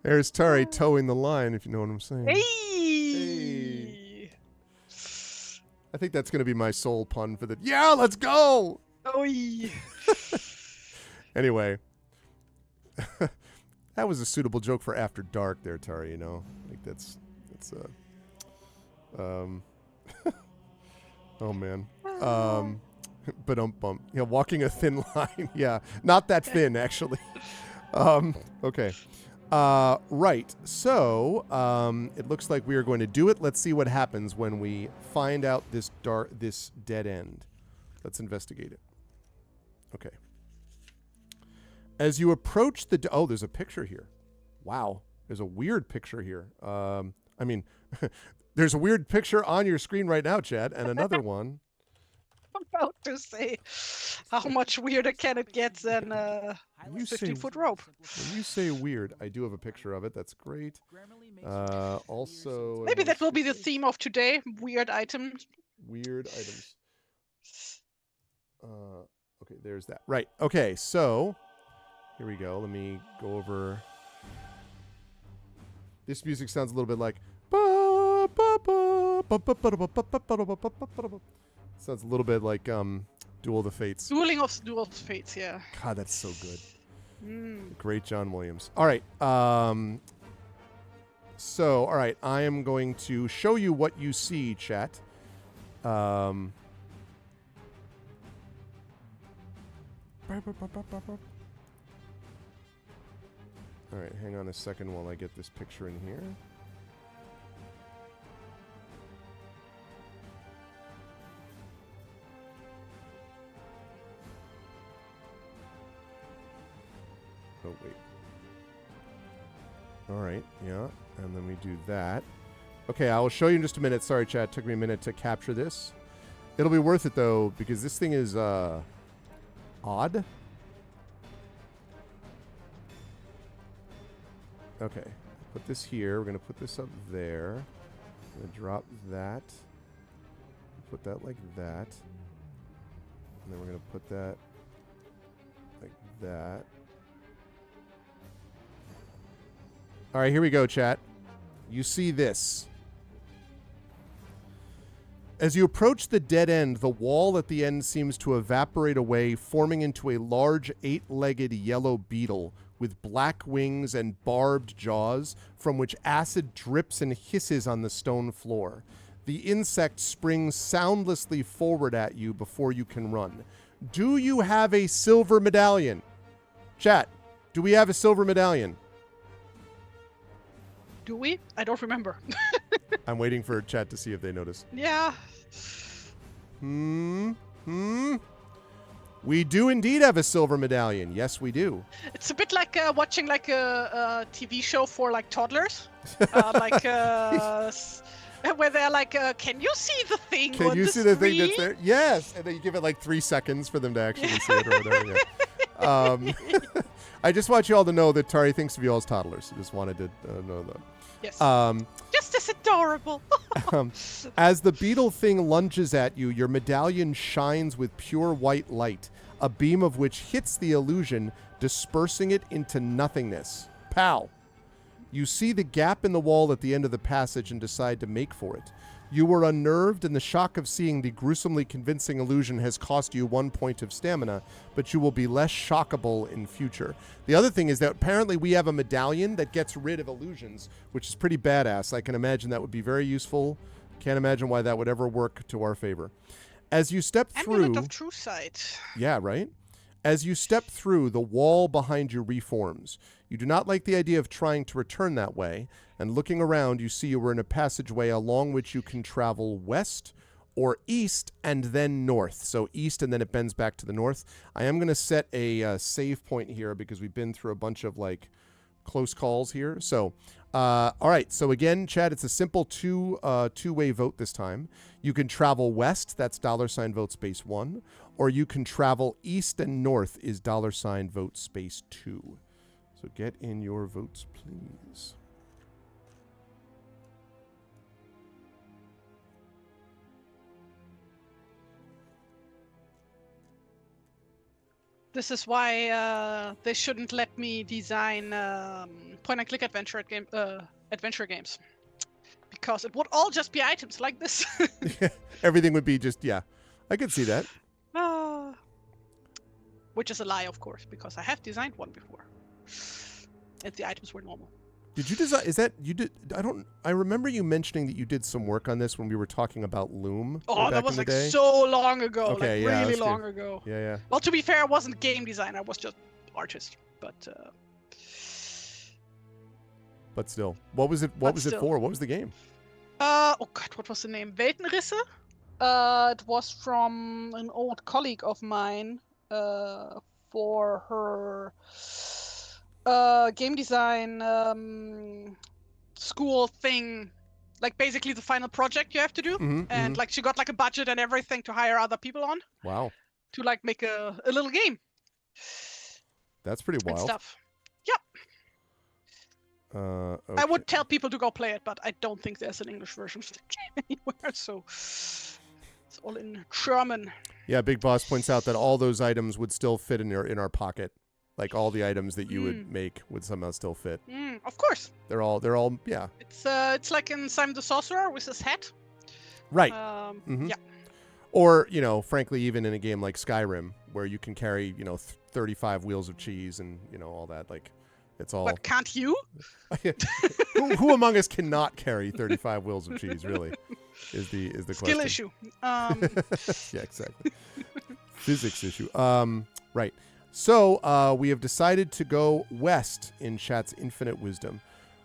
Speaker 2: There's Tari towing the line, if you know what I'm saying.
Speaker 1: Hey!
Speaker 2: I think that's going to be my sole pun for the... Yeah, let's go!
Speaker 1: Oi!
Speaker 2: Anyway. That was a suitable joke for after dark there, Tari, you know? Like that's oh man. But bump. Yeah, walking a thin line. Yeah, not that thin actually. Okay. Right. So, it looks like we are going to do it. Let's see what happens when we find out this dead end. Let's investigate it. Okay. As you approach the... Oh, there's a picture here. Wow. There's a weird picture here. I mean, there's a weird picture on your screen right now, Chad, and another one.
Speaker 1: I'm about to say, how much weirder can it get than a 15-foot rope?
Speaker 2: When you say weird, I do have a picture of it. That's great. Also...
Speaker 1: Maybe that will be the theme of today, weird items.
Speaker 2: Weird items. Okay, there's that. Right. Okay, so... Here we go. Let me go over... This music sounds a little bit like... Sounds a little bit like Duel of the Fates.
Speaker 1: Duel of the Fates, yeah.
Speaker 2: God, that's so good.
Speaker 1: Mm.
Speaker 2: Great John Williams. All right. So, all right. I am going to show you what you see, chat. All right, hang on a second while I get this picture in here. Oh, wait. All right, yeah, and then we do that. Okay, I will show you in just a minute. Sorry, chat, it took me a minute to capture this. It'll be worth it, though, because this thing is odd. Okay, put this here. We're going to put this up there. I'm going to drop that. Put that like that. And then we're going to put that like that. All right, here we go, chat. You see this. As you approach the dead end, the wall at the end seems to evaporate away, forming into a large 8-legged yellow beetle with black wings and barbed jaws from which acid drips and hisses on the stone floor. The insect springs soundlessly forward at you before you can run. Do you have a silver medallion? Chat, do we have a silver medallion?
Speaker 1: Do we? I don't remember.
Speaker 2: I'm waiting for chat to see if they notice.
Speaker 1: Yeah.
Speaker 2: We do indeed have a silver medallion. Yes, we do.
Speaker 1: It's a bit like watching like a TV show for like toddlers, where they're like, "Can you see the thing?
Speaker 2: Can you see the thing that's there?" Yes, and then you give it like 3 seconds for them to actually see it or whatever. Yeah. Um, I just want you all to know that Tari thinks of you all as toddlers. I just wanted to know that.
Speaker 1: Yes. Just as adorable.
Speaker 2: As the beetle thing lunges at you, your medallion shines with pure white light, a beam of which hits the illusion, dispersing it into nothingness. Pow! You see the gap in the wall at the end of the passage and decide to make for it. You were unnerved, and the shock of seeing the gruesomely convincing illusion has cost you 1 point of stamina, but you will be less shockable in future. The other thing is that apparently we have a medallion that gets rid of illusions, which is pretty badass. I can imagine that would be very useful. Can't imagine why that would ever work to our favor. As you step through...
Speaker 1: Amulet of True Sight.
Speaker 2: Yeah, right? As you step through, the wall behind you reforms. You do not like the idea of trying to return that way, and looking around, you see you were in a passageway along which you can travel west or east and then north. So east, and then it bends back to the north. I am going to set a save point here because we've been through a bunch of like close calls here. So, all right. So again, Chad, it's a simple two-way vote this time. You can travel west. That's $vote space 1. Or you can travel east and north is $vote space 2. So get in your votes, please.
Speaker 1: This is why they shouldn't let me design point-and-click adventure games. Because it would all just be items like this.
Speaker 2: Everything would be just, yeah. I could see that.
Speaker 1: Which is a lie, of course, because I have designed one before. And the items were normal.
Speaker 2: Did you design? Is that you did? I remember you mentioning that you did some work on this when we were talking about Loom.
Speaker 1: Oh, that was like so long ago.
Speaker 2: Okay,
Speaker 1: like
Speaker 2: yeah,
Speaker 1: really long ago.
Speaker 2: Yeah, yeah.
Speaker 1: Well, to be fair, I wasn't game designer. I was just artist. But
Speaker 2: still, what was it? What was it for? What was the game?
Speaker 1: Oh God, what was the name? Weltenrisse. It was from an old colleague of mine. For her game design school thing, like basically the final project you have to do, and like she got like a budget and everything to hire other people on.
Speaker 2: Wow.
Speaker 1: To like make a little game.
Speaker 2: That's pretty wild.
Speaker 1: And stuff. Yep.
Speaker 2: Okay.
Speaker 1: I would tell people to go play it, but I don't think there's an English version of the game anywhere, so it's all in German.
Speaker 2: Yeah, Big Boss points out that all those items would still fit in our pocket. Like all the items that you would make would somehow still fit.
Speaker 1: Of course.
Speaker 2: They're all yeah.
Speaker 1: It's like in Simon the Sorcerer with his hat.
Speaker 2: Right.
Speaker 1: Yeah.
Speaker 2: Or, frankly, even in a game like Skyrim, where you can carry, 35 wheels of cheese and, all that, like, it's all...
Speaker 1: But can't you?
Speaker 2: who among us cannot carry 35 wheels of cheese, really, is the question.
Speaker 1: Skill issue.
Speaker 2: Yeah, exactly. Physics issue. Right. So, we have decided to go west in Chat's infinite wisdom.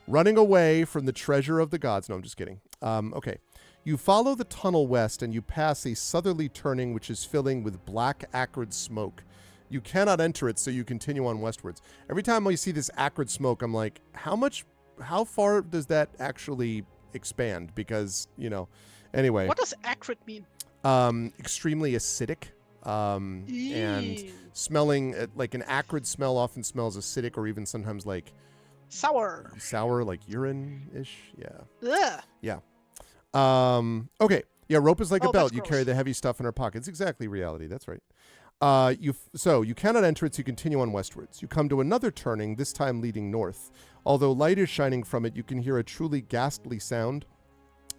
Speaker 2: Running away from the treasure of the gods. No, I'm just kidding. Okay. You follow the tunnel west and you pass a southerly turning which is filling with black acrid smoke. You cannot enter it, so you continue on westwards. Every time I see this acrid smoke, I'm like, how far does that actually expand? Because, anyway.
Speaker 1: What does acrid mean?
Speaker 2: Extremely acidic. And smelling, like an acrid smell often smells acidic or even sometimes like...
Speaker 1: Sour,
Speaker 2: like urine-ish. Yeah.
Speaker 1: Ugh.
Speaker 2: Yeah. Okay. Yeah, rope is like a belt. You
Speaker 1: gross.
Speaker 2: carry the heavy stuff in our pockets. Exactly reality. That's right. So you cannot enter it, so you continue on westwards. You come to another turning, this time leading north. Although light is shining from it, you can hear a truly ghastly sound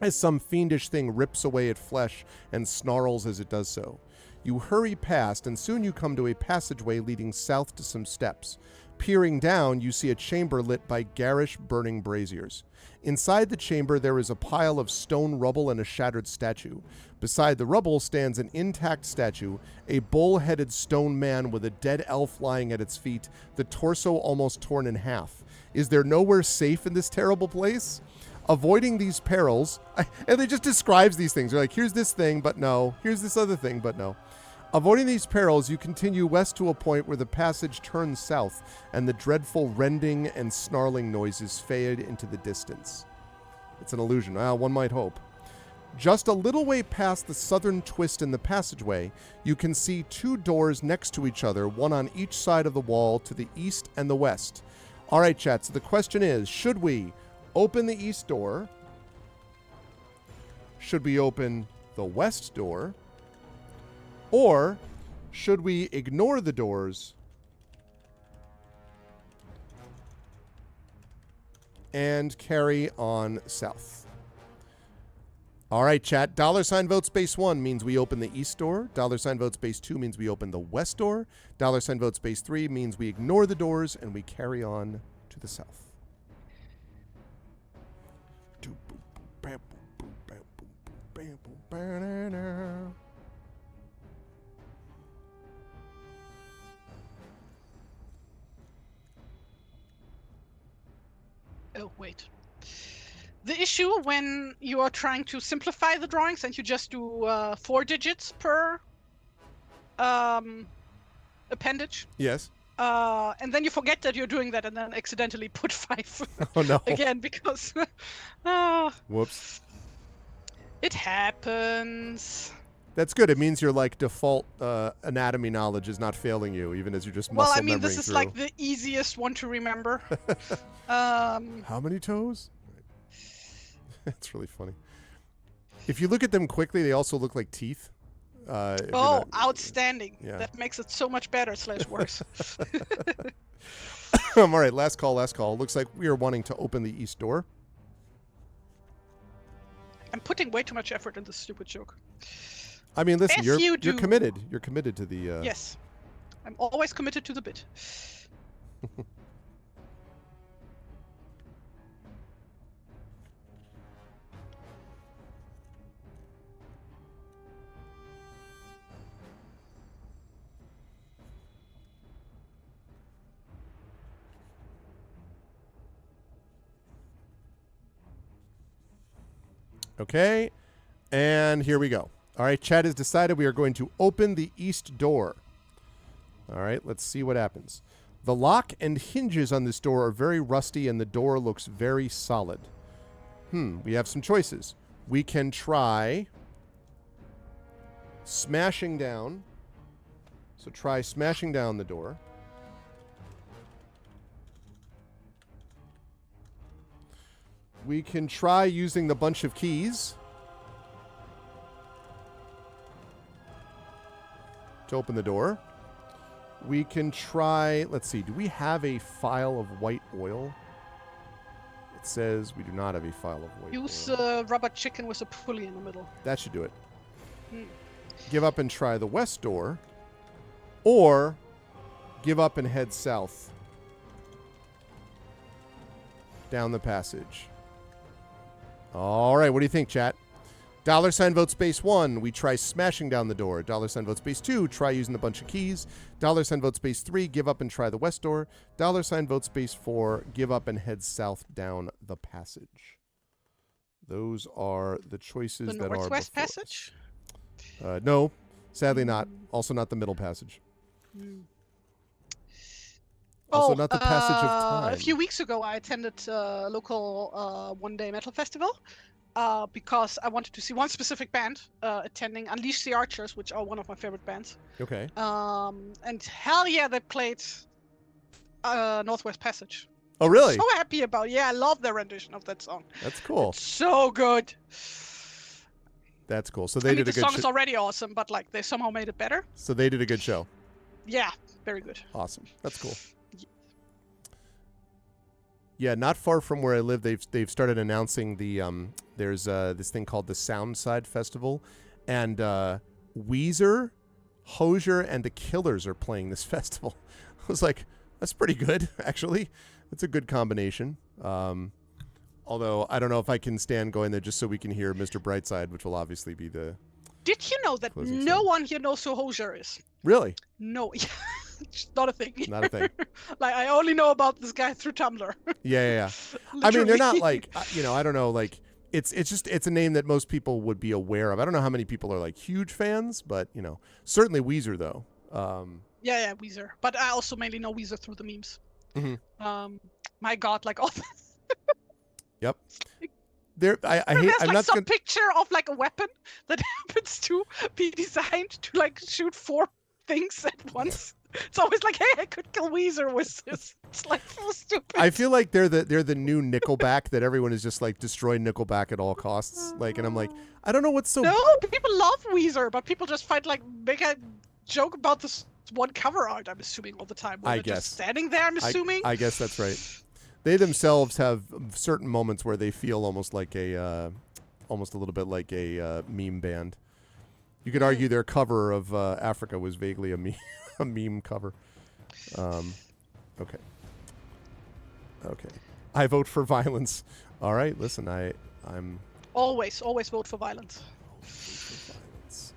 Speaker 2: as some fiendish thing rips away at flesh and snarls as it does so. You hurry past, and soon you come to a passageway leading south to some steps. Peering down, you see a chamber lit by garish, burning braziers. Inside the chamber, there is a pile of stone rubble and a shattered statue. Beside the rubble stands an intact statue, a bull-headed stone man with a dead elf lying at its feet, the torso almost torn in half. Is there nowhere safe in this terrible place? Avoiding these perils, and it just describes these things. They're like, here's this thing, but no. Here's this other thing, but no. Avoiding these perils, you continue west to a point where the passage turns south, and the dreadful rending and snarling noises fade into the distance. It's an illusion. One might hope. Just a little way past the southern twist in the passageway, you can see 2 doors next to each other, one on each side of the wall to the east and the west. All right, chat. So the question is, should we open the east door? Should we open the west door? Or should we ignore the doors and carry on south? All right, chat. $ vote space 1 means we open the east door. $ vote space 2 means we open the west door. $ vote space 3 means we ignore the doors and we carry on to the south.
Speaker 1: Oh, wait. The issue when you are trying to simplify the drawings and you just do 4 digits per appendage.
Speaker 2: Yes.
Speaker 1: And then you forget that you're doing that and then accidentally put 5
Speaker 2: Oh, no.
Speaker 1: again because
Speaker 2: Whoops.
Speaker 1: It happens.
Speaker 2: That's good. It means your like default anatomy knowledge is not failing you, even as you're just muscle
Speaker 1: Well, I mean, this
Speaker 2: memorying
Speaker 1: is
Speaker 2: through.
Speaker 1: like the easiest one to remember.
Speaker 2: How many toes? That's really funny. If you look at them quickly, they also look like teeth.
Speaker 1: Outstanding.
Speaker 2: Yeah.
Speaker 1: That makes it so much better / worse.
Speaker 2: All right, last call. Looks like we are wanting to open the east door.
Speaker 1: I'm putting way too much effort in this stupid joke.
Speaker 2: I mean, listen,
Speaker 1: As
Speaker 2: you're
Speaker 1: you do.
Speaker 2: committed. You're committed to the...
Speaker 1: Yes. I'm always committed to the bit.
Speaker 2: Okay, and here we go. All right, chat has decided we are going to open the east door. All right, let's see what happens. The lock and hinges on this door are very rusty and the door looks very solid. We have some choices. We can try smashing down. So try smashing down the door. We can try using the bunch of keys to open the door. We can try, let's see, do we have a file of white oil? It says we do not have a file of white
Speaker 1: Use
Speaker 2: oil.
Speaker 1: rubber chicken with a pulley in the middle.
Speaker 2: That should do it. Give up and try the west door. Or give up and head south down the passage. All right, what do you think, chat? $ vote space 1, we try smashing down the door. $ vote space 2, try using a bunch of keys. $ vote space 3, give up and try the west door. $ vote space 4, give up and head south down the passage. Those are the choices
Speaker 1: The
Speaker 2: that are
Speaker 1: Northwest
Speaker 2: before
Speaker 1: Passage?
Speaker 2: us. No, sadly not. Also not the middle passage. Also not the passage of time.
Speaker 1: A few weeks ago, I attended a local one-day metal festival because I wanted to see one specific band attending Unleash the Archers, which are one of my favorite bands.
Speaker 2: Okay.
Speaker 1: And hell yeah, they played Northwest Passage.
Speaker 2: Oh, really?
Speaker 1: So happy about it. Yeah, I love their rendition of that song.
Speaker 2: That's cool.
Speaker 1: It's so good.
Speaker 2: That's cool. So they did a
Speaker 1: the
Speaker 2: good
Speaker 1: song is already awesome, but like they somehow made it better.
Speaker 2: So they did a good show.
Speaker 1: Yeah, very good.
Speaker 2: Awesome. That's cool. Yeah, not far from where I live, they've started announcing the there's this thing called the Soundside Festival, and Weezer, Hozier, and the Killers are playing this festival. I was like, that's pretty good, actually. That's a good combination. Although I don't know if I can stand going there just so we can hear Mr. Brightside, which will obviously be the...
Speaker 1: Did you know that
Speaker 2: closing
Speaker 1: no
Speaker 2: song.
Speaker 1: one here knows who Hozier is?
Speaker 2: Really?
Speaker 1: No, it's not a thing.
Speaker 2: Not a thing.
Speaker 1: Like I only know about this guy through Tumblr.
Speaker 2: Yeah. I mean, they're not
Speaker 1: Literally.
Speaker 2: like, I don't know, like, it's a name that most people would be aware of. I don't know how many people are like huge fans, but certainly Weezer though.
Speaker 1: Yeah, Weezer. But I also mainly know Weezer through the memes.
Speaker 2: Mhm.
Speaker 1: My God, like all.
Speaker 2: Yep. there. I hate.
Speaker 1: There's
Speaker 2: I'm
Speaker 1: like
Speaker 2: not
Speaker 1: some
Speaker 2: gonna.
Speaker 1: picture of like a weapon that happens to be designed to like shoot 4 things at once. It's always like, hey, I could kill Weezer with this. It's like so stupid.
Speaker 2: I feel like they're the new Nickelback that everyone is just like destroy Nickelback at all costs. Like, and I'm like, I don't know what's so.
Speaker 1: No, people love Weezer, but people just find like make a joke about this one cover art. I'm assuming all the time. Where
Speaker 2: I
Speaker 1: they're
Speaker 2: guess
Speaker 1: just standing there. I'm assuming.
Speaker 2: I guess that's right. They themselves have certain moments where they feel almost like almost a little bit like a meme band. You could argue their cover of Africa was vaguely a meme, a meme cover. Okay. Okay. I vote for violence. All right. Listen, I'm
Speaker 1: Always vote for violence.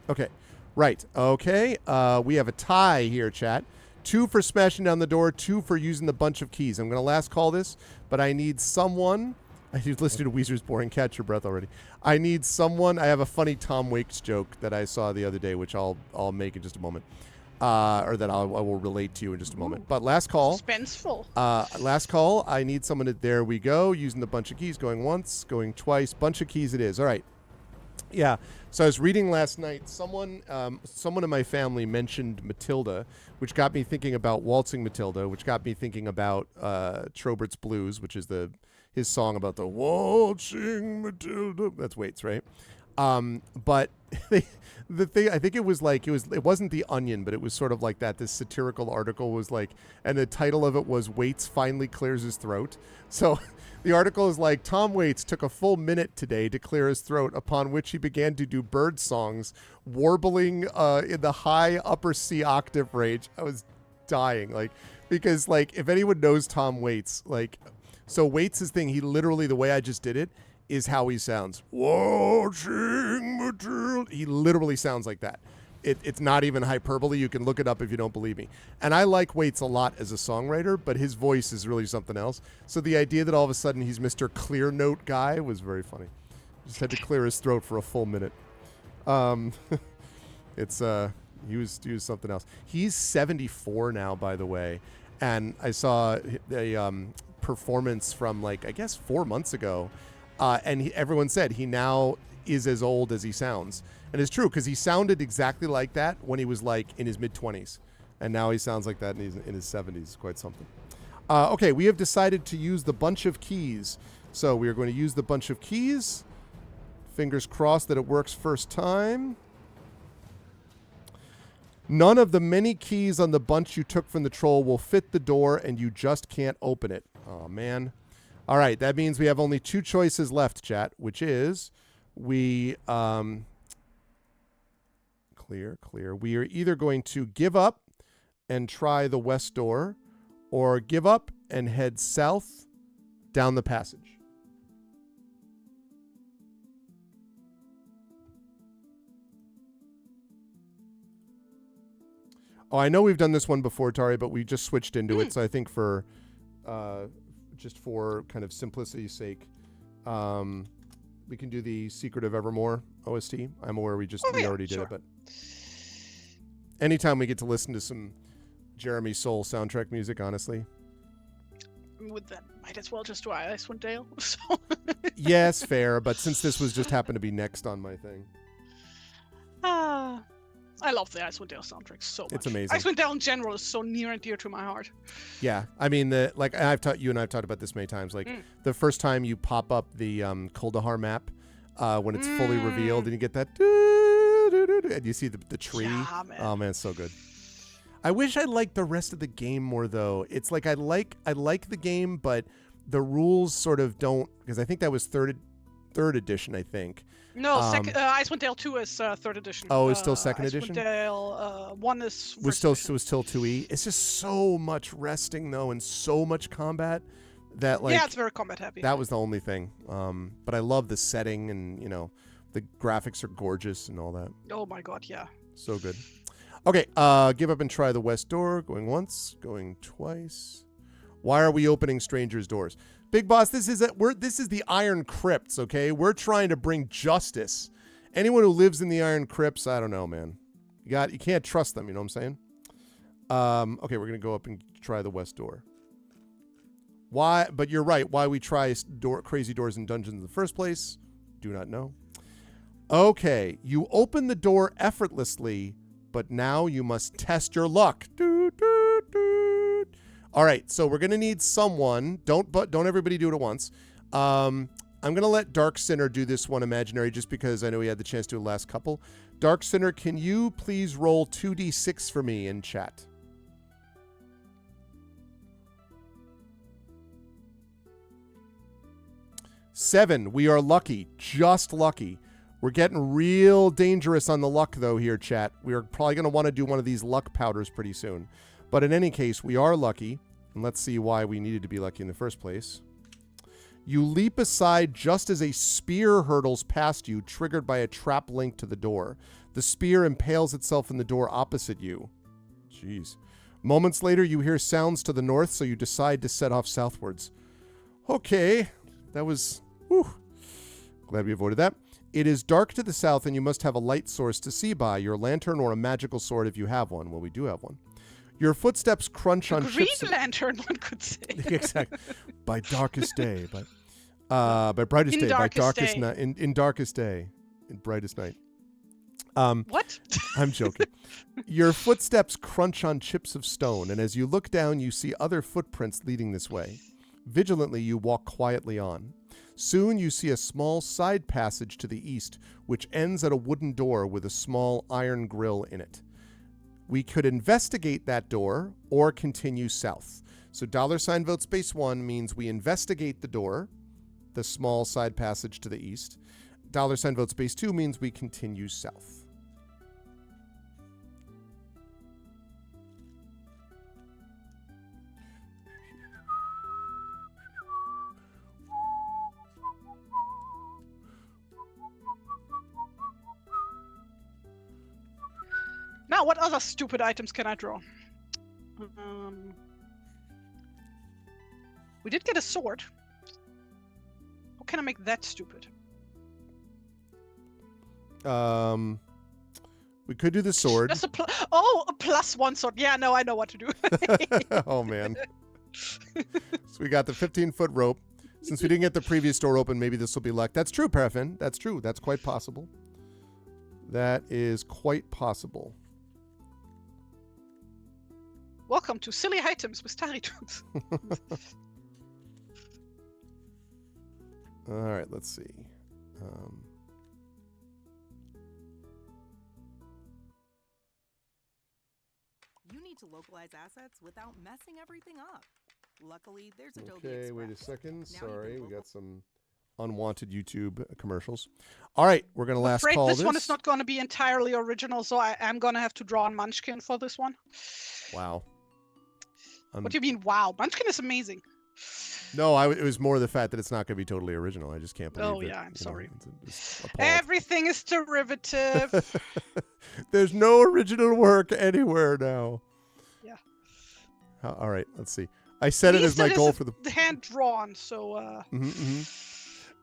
Speaker 2: okay. Right. Okay. We have a tie here, chat. 2 for smashing down the door, 2 for using the bunch of keys. I'm going to last call this, but I need someone. You've listened to Weezer's Boring. Catch your breath already. I need someone. I have a funny Tom Waits joke that I saw the other day, which I'll make in just a moment. Or that I will relate to you in just a moment. But last call.
Speaker 1: Suspenseful.
Speaker 2: Last call. I need someone to. There we go. Using the bunch of keys. Going once. Going twice. Bunch of keys it is. All right. Yeah. So I was reading last night. Someone in my family mentioned Matilda, which got me thinking about Waltzing Matilda, which got me thinking about Trobert's Blues, which is his song about the Waltzing Matilda. That's Waits, right? But the thing, I think it wasn't The Onion, but it was sort of like that. This satirical article was like, and the title of it was Waits finally clears his throat. So the article is like, Tom Waits took a full minute today to clear his throat, upon which he began to do bird songs, warbling in the high upper C octave range. I was dying, like, because like if anyone knows Tom Waits, like, so Waits' thing, he literally, the way I just did it, is how he sounds. Watching Matilda. He literally sounds like that. It's not even hyperbole. You can look it up if you don't believe me. And I like Waits a lot as a songwriter, but his voice is really something else. So the idea that all of a sudden he's Mr. Clear Note guy was very funny. Just had to clear his throat for a full minute. It's he was something else. He's 74 now, by the way. And I saw a performance from like, I guess 4 months ago. And everyone said he now is as old as he sounds. And it's true, because he sounded exactly like that when he was like in his mid-20s. And now he sounds like that in his 70s. Quite something. Okay, we have decided to use the bunch of keys. So we are going to use the bunch of keys. Fingers crossed that it works first time. None of the many keys on the bunch you took from the troll will fit the door, and you just can't open it. Oh, man. All right, that means we have only 2 choices left, chat, which is clear. We are either going to give up and try the west door, or give up and head south down the passage. Oh, I know we've done this one before, Tari, but we just switched into it. So I think for just for kind of simplicity's sake, we can do the Secret of Evermore OST. I'm aware we already did it, but anytime we get to listen to some Jeremy Soule soundtrack music, honestly.
Speaker 1: With that, might as well just do Icewind Dale. So.
Speaker 2: Yes, fair, but since this was just happened to be next on my thing.
Speaker 1: I love the Icewind Dale soundtrack so much.
Speaker 2: It's amazing.
Speaker 1: Icewind Dale in general is so near and dear to my heart.
Speaker 2: Yeah, I mean, you and I've talked about this many times. Like the first time you pop up the Kuldahar map when it's fully revealed, and you get that, and you see the tree.
Speaker 1: Yeah, man.
Speaker 2: Oh man, it's so good. I wish I liked the rest of the game more though. It's like I like the game, but the rules sort of don't, because I think that was third edition, I think.
Speaker 1: No, Icewind Dale 2 is 3rd edition.
Speaker 2: Oh, it's still 2nd edition?
Speaker 1: Icewind Dale 1 is
Speaker 2: was still 2E. It's just so much resting though, and so much combat that like,
Speaker 1: yeah, it's very combat heavy.
Speaker 2: That was the only thing. But I love the setting, and the graphics are gorgeous and all that.
Speaker 1: Oh my god, yeah.
Speaker 2: So good. Okay, give up and try the west door. Going once, going twice. Why are we opening strangers' doors? Big Boss, this is the Iron Crypts, okay? We're trying to bring justice. Anyone who lives in the Iron Crypts, I don't know, man. You can't trust them, you know what I'm saying? Okay, we're going to go up and try the west door. Why? But you're right. Why we try crazy doors in dungeons in the first place? Do not know. Okay, you open the door effortlessly, but now you must test your luck. Doot, doot, doot. All right, so we're gonna need someone. Don't everybody do it at once. I'm gonna let Dark Sinner do this one imaginary, just because I know he had the chance to do the last couple. Dark Sinner, can you please roll 2d6 for me in chat? Seven. We are lucky, just lucky. We're getting real dangerous on the luck, though, here, chat. We are probably going to want to do one of these luck powders pretty soon. But in any case, we are lucky. And let's see why we needed to be lucky in the first place. You leap aside just as a spear hurtles past you, triggered by a trap link to the door. The spear impales itself in the door opposite you. Jeez. Moments later, you hear sounds to the north, so you decide to set off southwards. Okay. That was... Whew. Glad we avoided that. It is dark to the south, and you must have a light source to see by, your lantern or a magical sword if you have one. Well, we do have one. Your footsteps crunch on chips.
Speaker 1: Green lantern, one could say.
Speaker 2: Exactly. By darkest day, by brightest day, by darkest night, in darkest day, in brightest night.
Speaker 1: What?
Speaker 2: I'm joking. Your footsteps crunch on chips of stone, and as you look down, you see other footprints leading this way. Vigilantly, you walk quietly on. Soon you see a small side passage to the east, which ends at a wooden door with a small iron grill in it. We could investigate that door or continue south. So $ vote space 1 means we investigate the door, the small side passage to the east. $ vote space 2 means we continue south.
Speaker 1: Now, what other stupid items can I draw? We did get a sword. How can I make that stupid?
Speaker 2: We could do the sword.
Speaker 1: Just a +1 sword. Yeah, no, I know what to do.
Speaker 2: Oh, man. So we got the 15-foot rope. Since we didn't get the previous door open, maybe this will be luck. That's true, Paraffin. That's true. That's quite possible. That is quite possible.
Speaker 1: Welcome to Silly Items with TariToons.
Speaker 2: All right, let's see.
Speaker 3: You need to localize assets without messing everything up. Luckily, there's Adobe
Speaker 2: Okay,
Speaker 3: Express.
Speaker 2: wait a second.
Speaker 3: Now
Speaker 2: Sorry,
Speaker 3: you
Speaker 2: we
Speaker 3: can
Speaker 2: got some unwanted YouTube commercials. All right, we're going to last
Speaker 1: I'm
Speaker 2: call
Speaker 1: afraid this one is not going to be entirely original, so I am going to have to draw on Munchkin for this one.
Speaker 2: Wow.
Speaker 1: What do you mean, wow? Munchkin is amazing.
Speaker 2: No, it was more the fact that it's not going to be totally original. I just can't believe it.
Speaker 1: Oh, yeah, I'm sorry.
Speaker 2: It's
Speaker 1: Everything is derivative.
Speaker 2: There's no original work anywhere now.
Speaker 1: Yeah.
Speaker 2: All right, let's see. I set it as my goal for
Speaker 1: the hand drawn, so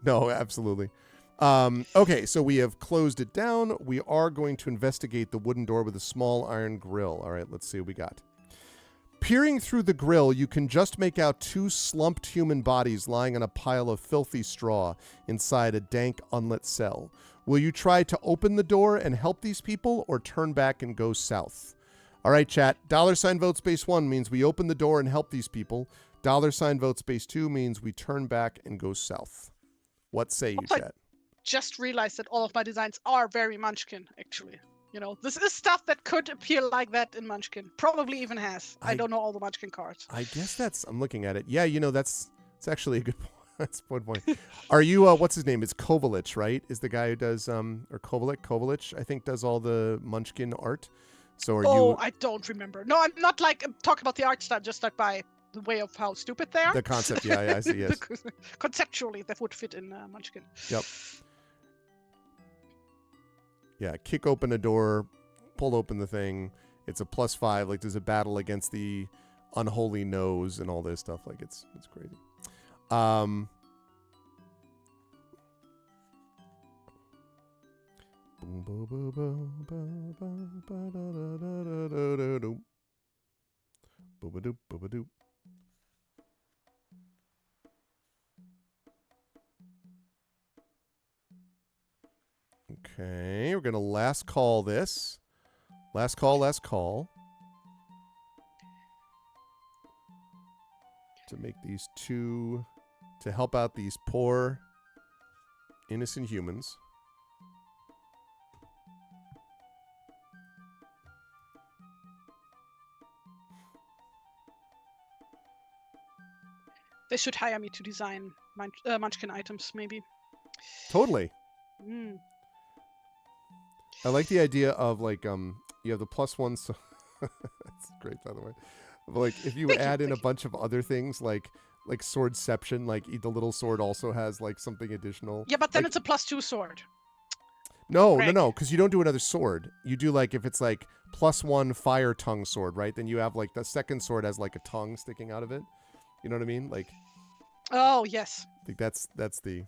Speaker 2: No, absolutely. Okay, so we have closed it down. We are going to investigate the wooden door with a small iron grill. All right, let's see what we got. Peering through the grill, you can just make out two slumped human bodies lying on a pile of filthy straw inside a dank, unlit cell. Will you try to open the door and help these people, or turn back and go south? All right, chat. $ vote space 1 means we open the door and help these people. $ vote space 2 means we turn back and go south. What say you, chat?
Speaker 1: Just realized that all of my designs are very Munchkin, actually. You know, this is stuff that could appear like that in Munchkin. Probably even has. I don't know all the Munchkin cards.
Speaker 2: I guess I'm looking at it. Yeah, you know, that's actually a good point. That's a good point. Are you, what's his name? It's Kovalich, right? Is the guy who does, or Kovalich, I think, does all the Munchkin art. So are you...
Speaker 1: Oh, I don't remember. No, I'm not like talking about the art style, just like by the way of how stupid they are.
Speaker 2: The concept, yeah, I see, yes.
Speaker 1: Conceptually, that would fit in Munchkin.
Speaker 2: Yep. Yeah, kick open a door, pull open the thing. It's a +5. Like, there's a battle against the unholy nose and all this stuff. Like, it's crazy. Okay, we're going to last call this. Last call, last call. To make these two, to help out these poor, innocent humans.
Speaker 1: They should hire me to design Munchkin items, maybe.
Speaker 2: Totally.
Speaker 1: Mm.
Speaker 2: I like the idea of like you have the +1. So that's great, by the way. But like if you add in a bunch of other things like swordception, like the little sword also has like something additional.
Speaker 1: Yeah, but then
Speaker 2: like,
Speaker 1: it's a +2 sword.
Speaker 2: No,
Speaker 1: Greg.
Speaker 2: no, because you don't do another sword. You do like if it's like +1 fire tongue sword, right? Then you have like the second sword has like a tongue sticking out of it. You know what I mean? Like.
Speaker 1: Oh yes.
Speaker 2: I think that's the,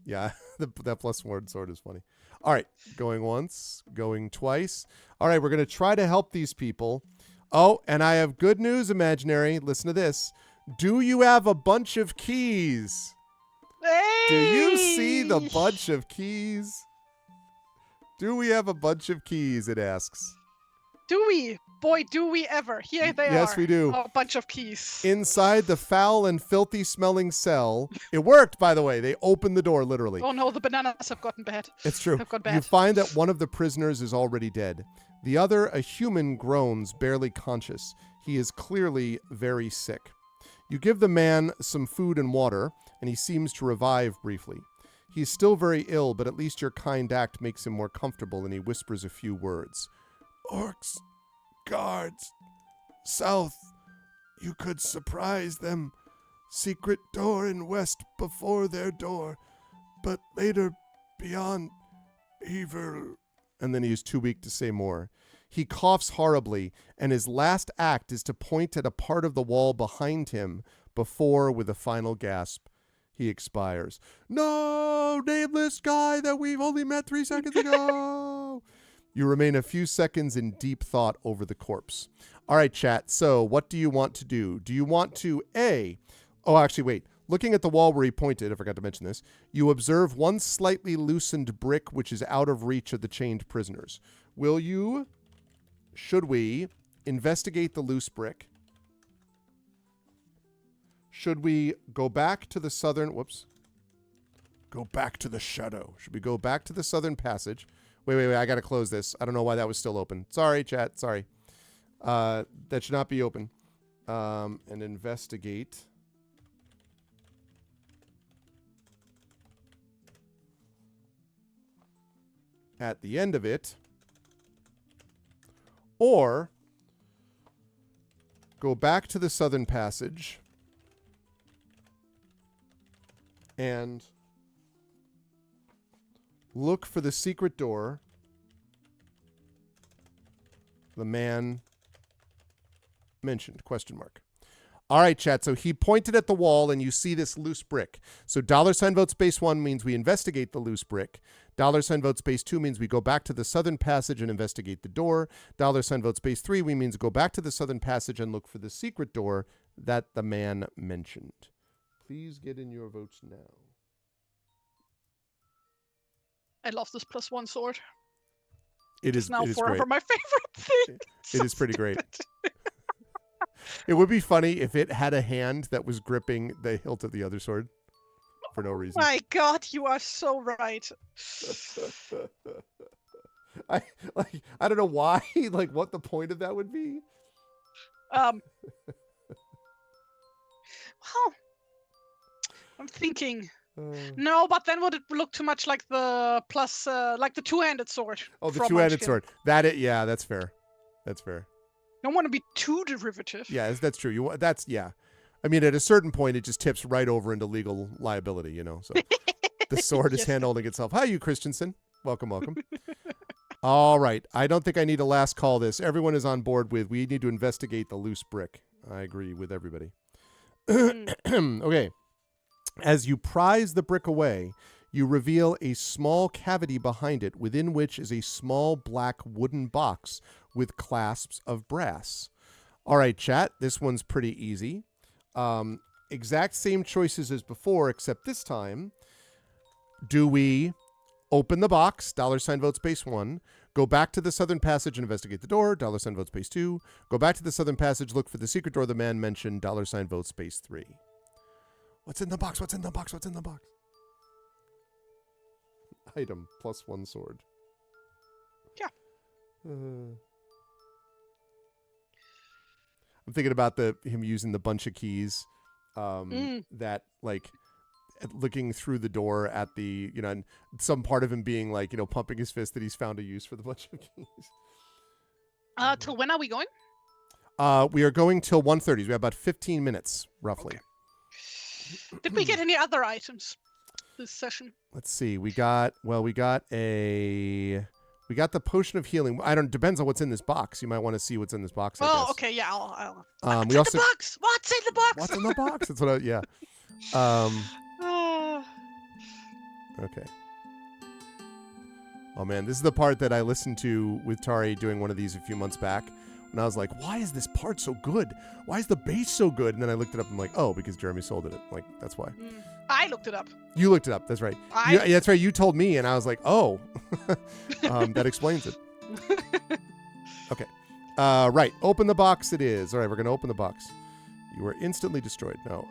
Speaker 2: yeah. That +1 sword is funny. All right, going once, going twice. All right, we're gonna try to help these people. Oh, and I have good news, Imaginary. Listen to this. Do you have a bunch of keys?
Speaker 1: Hey!
Speaker 2: Do you see the bunch of keys? Do we have a bunch of keys? It asks.
Speaker 1: Do we? Boy, do we ever. Here they are.
Speaker 2: Yes, we do.
Speaker 1: A bunch of keys.
Speaker 2: Inside the foul and filthy smelling cell. It worked, by the way. They opened the door, literally.
Speaker 1: Oh no, the bananas have gotten bad.
Speaker 2: It's true.
Speaker 1: Have gone bad.
Speaker 2: You find that one of the prisoners is already dead. The other, a human, groans, barely conscious. He is clearly very sick. You give the man some food and water, and he seems to revive briefly. He is still very ill, but at least your kind act makes him more comfortable, and he whispers a few words. Orcs, guards, south. You could surprise them. Secret door in west before their door, but later beyond evil. And then he is too weak to say more. He coughs horribly, and his last act is to point at a part of the wall behind him before, with a final gasp, he expires. No, nameless guy that we've only met 3 seconds ago. You remain a few seconds in deep thought over the corpse. All right, chat. So what do you want to do? Do you want to Oh, actually, wait. Looking at the wall where he pointed, I forgot to mention this, you observe one slightly loosened brick which is out of reach of the chained prisoners. Should we investigate the loose brick? Should we go back to the southern, go back to the shadow. Should we go back to the southern passage? Wait, I got to close this. I don't know why that was still open. Sorry, chat, sorry. That should not be open. And investigate. At the end of it, or go back to the southern passage and look for the secret door the man mentioned, ? All right, chat. So he pointed at the wall, and you see this loose brick. So $vote space 1 means we investigate the loose brick. $vote space 2 means we go back to the southern passage and investigate the door. $vote space 3 means go back to the southern passage and look for the secret door that the man mentioned. Please get in your votes now.
Speaker 1: I love this +1 sword.
Speaker 2: It's
Speaker 1: now forever
Speaker 2: great.
Speaker 1: my favorite thing.
Speaker 2: It is pretty great. It would be funny if it had a hand that was gripping the hilt of the other sword for no reason.
Speaker 1: My God, you are so right.
Speaker 2: I don't know why, like what the point of that would be.
Speaker 1: Well, I'm thinking. No, but then would it look too much like the like the two-handed sword?
Speaker 2: Oh, the two-handed sword. Yeah, that's fair. That's fair.
Speaker 1: Don't want to be too derivative.
Speaker 2: Yeah, that's true. Yeah. I mean, at a certain point, it just tips right over into legal liability, you know. So the sword is hand-holding itself. Hi, you Christensen. Welcome. All right. I don't think I need to last call this. Everyone is on board with we need to investigate the loose brick. I agree with everybody. Okay. As you prise the brick away, you reveal a small cavity behind it, within which is a small black wooden box with clasps of brass. All right, chat. This one's pretty easy. Exact same choices as before, except this time, do we Open the box, $vote space 1. Go back to the southern passage and investigate the door, $vote space 2. Go back to the southern passage, look for the secret door the man mentioned, $vote space 3. What's in the box? What's in the box? What's in the box? Item, +1 sword.
Speaker 1: Yeah.
Speaker 2: I'm thinking about him using the bunch of keys that, like, looking through the door at the, and some part of him being like, pumping his fist that he's found a use for the bunch of keys.
Speaker 1: Till when are we going?
Speaker 2: We are going till 1:30. We have about 15 minutes, roughly.
Speaker 1: Okay. Did we get any other items this session?
Speaker 2: Let's see. We got the potion of healing. Depends on what's in this box. You might want to see what's in this box.
Speaker 1: Oh,
Speaker 2: guess.
Speaker 1: okay, yeah. I'll
Speaker 2: we also
Speaker 1: the box. What's in the box?
Speaker 2: What's in the box? That's what. Yeah. Okay. Oh man, this is the part that I listened to with Tari doing one of these a few months back. And I was like, why is this part so good? Why is the bass so good? And then I looked it up and I'm like, oh, because Jeremy sold it. Like, that's why.
Speaker 1: I looked it up.
Speaker 2: You looked it up. That's right. That's right. You told me and I was like, oh, that explains it. Okay. Right. Open the box it is. All right. We're going to open the box. You were instantly destroyed. No.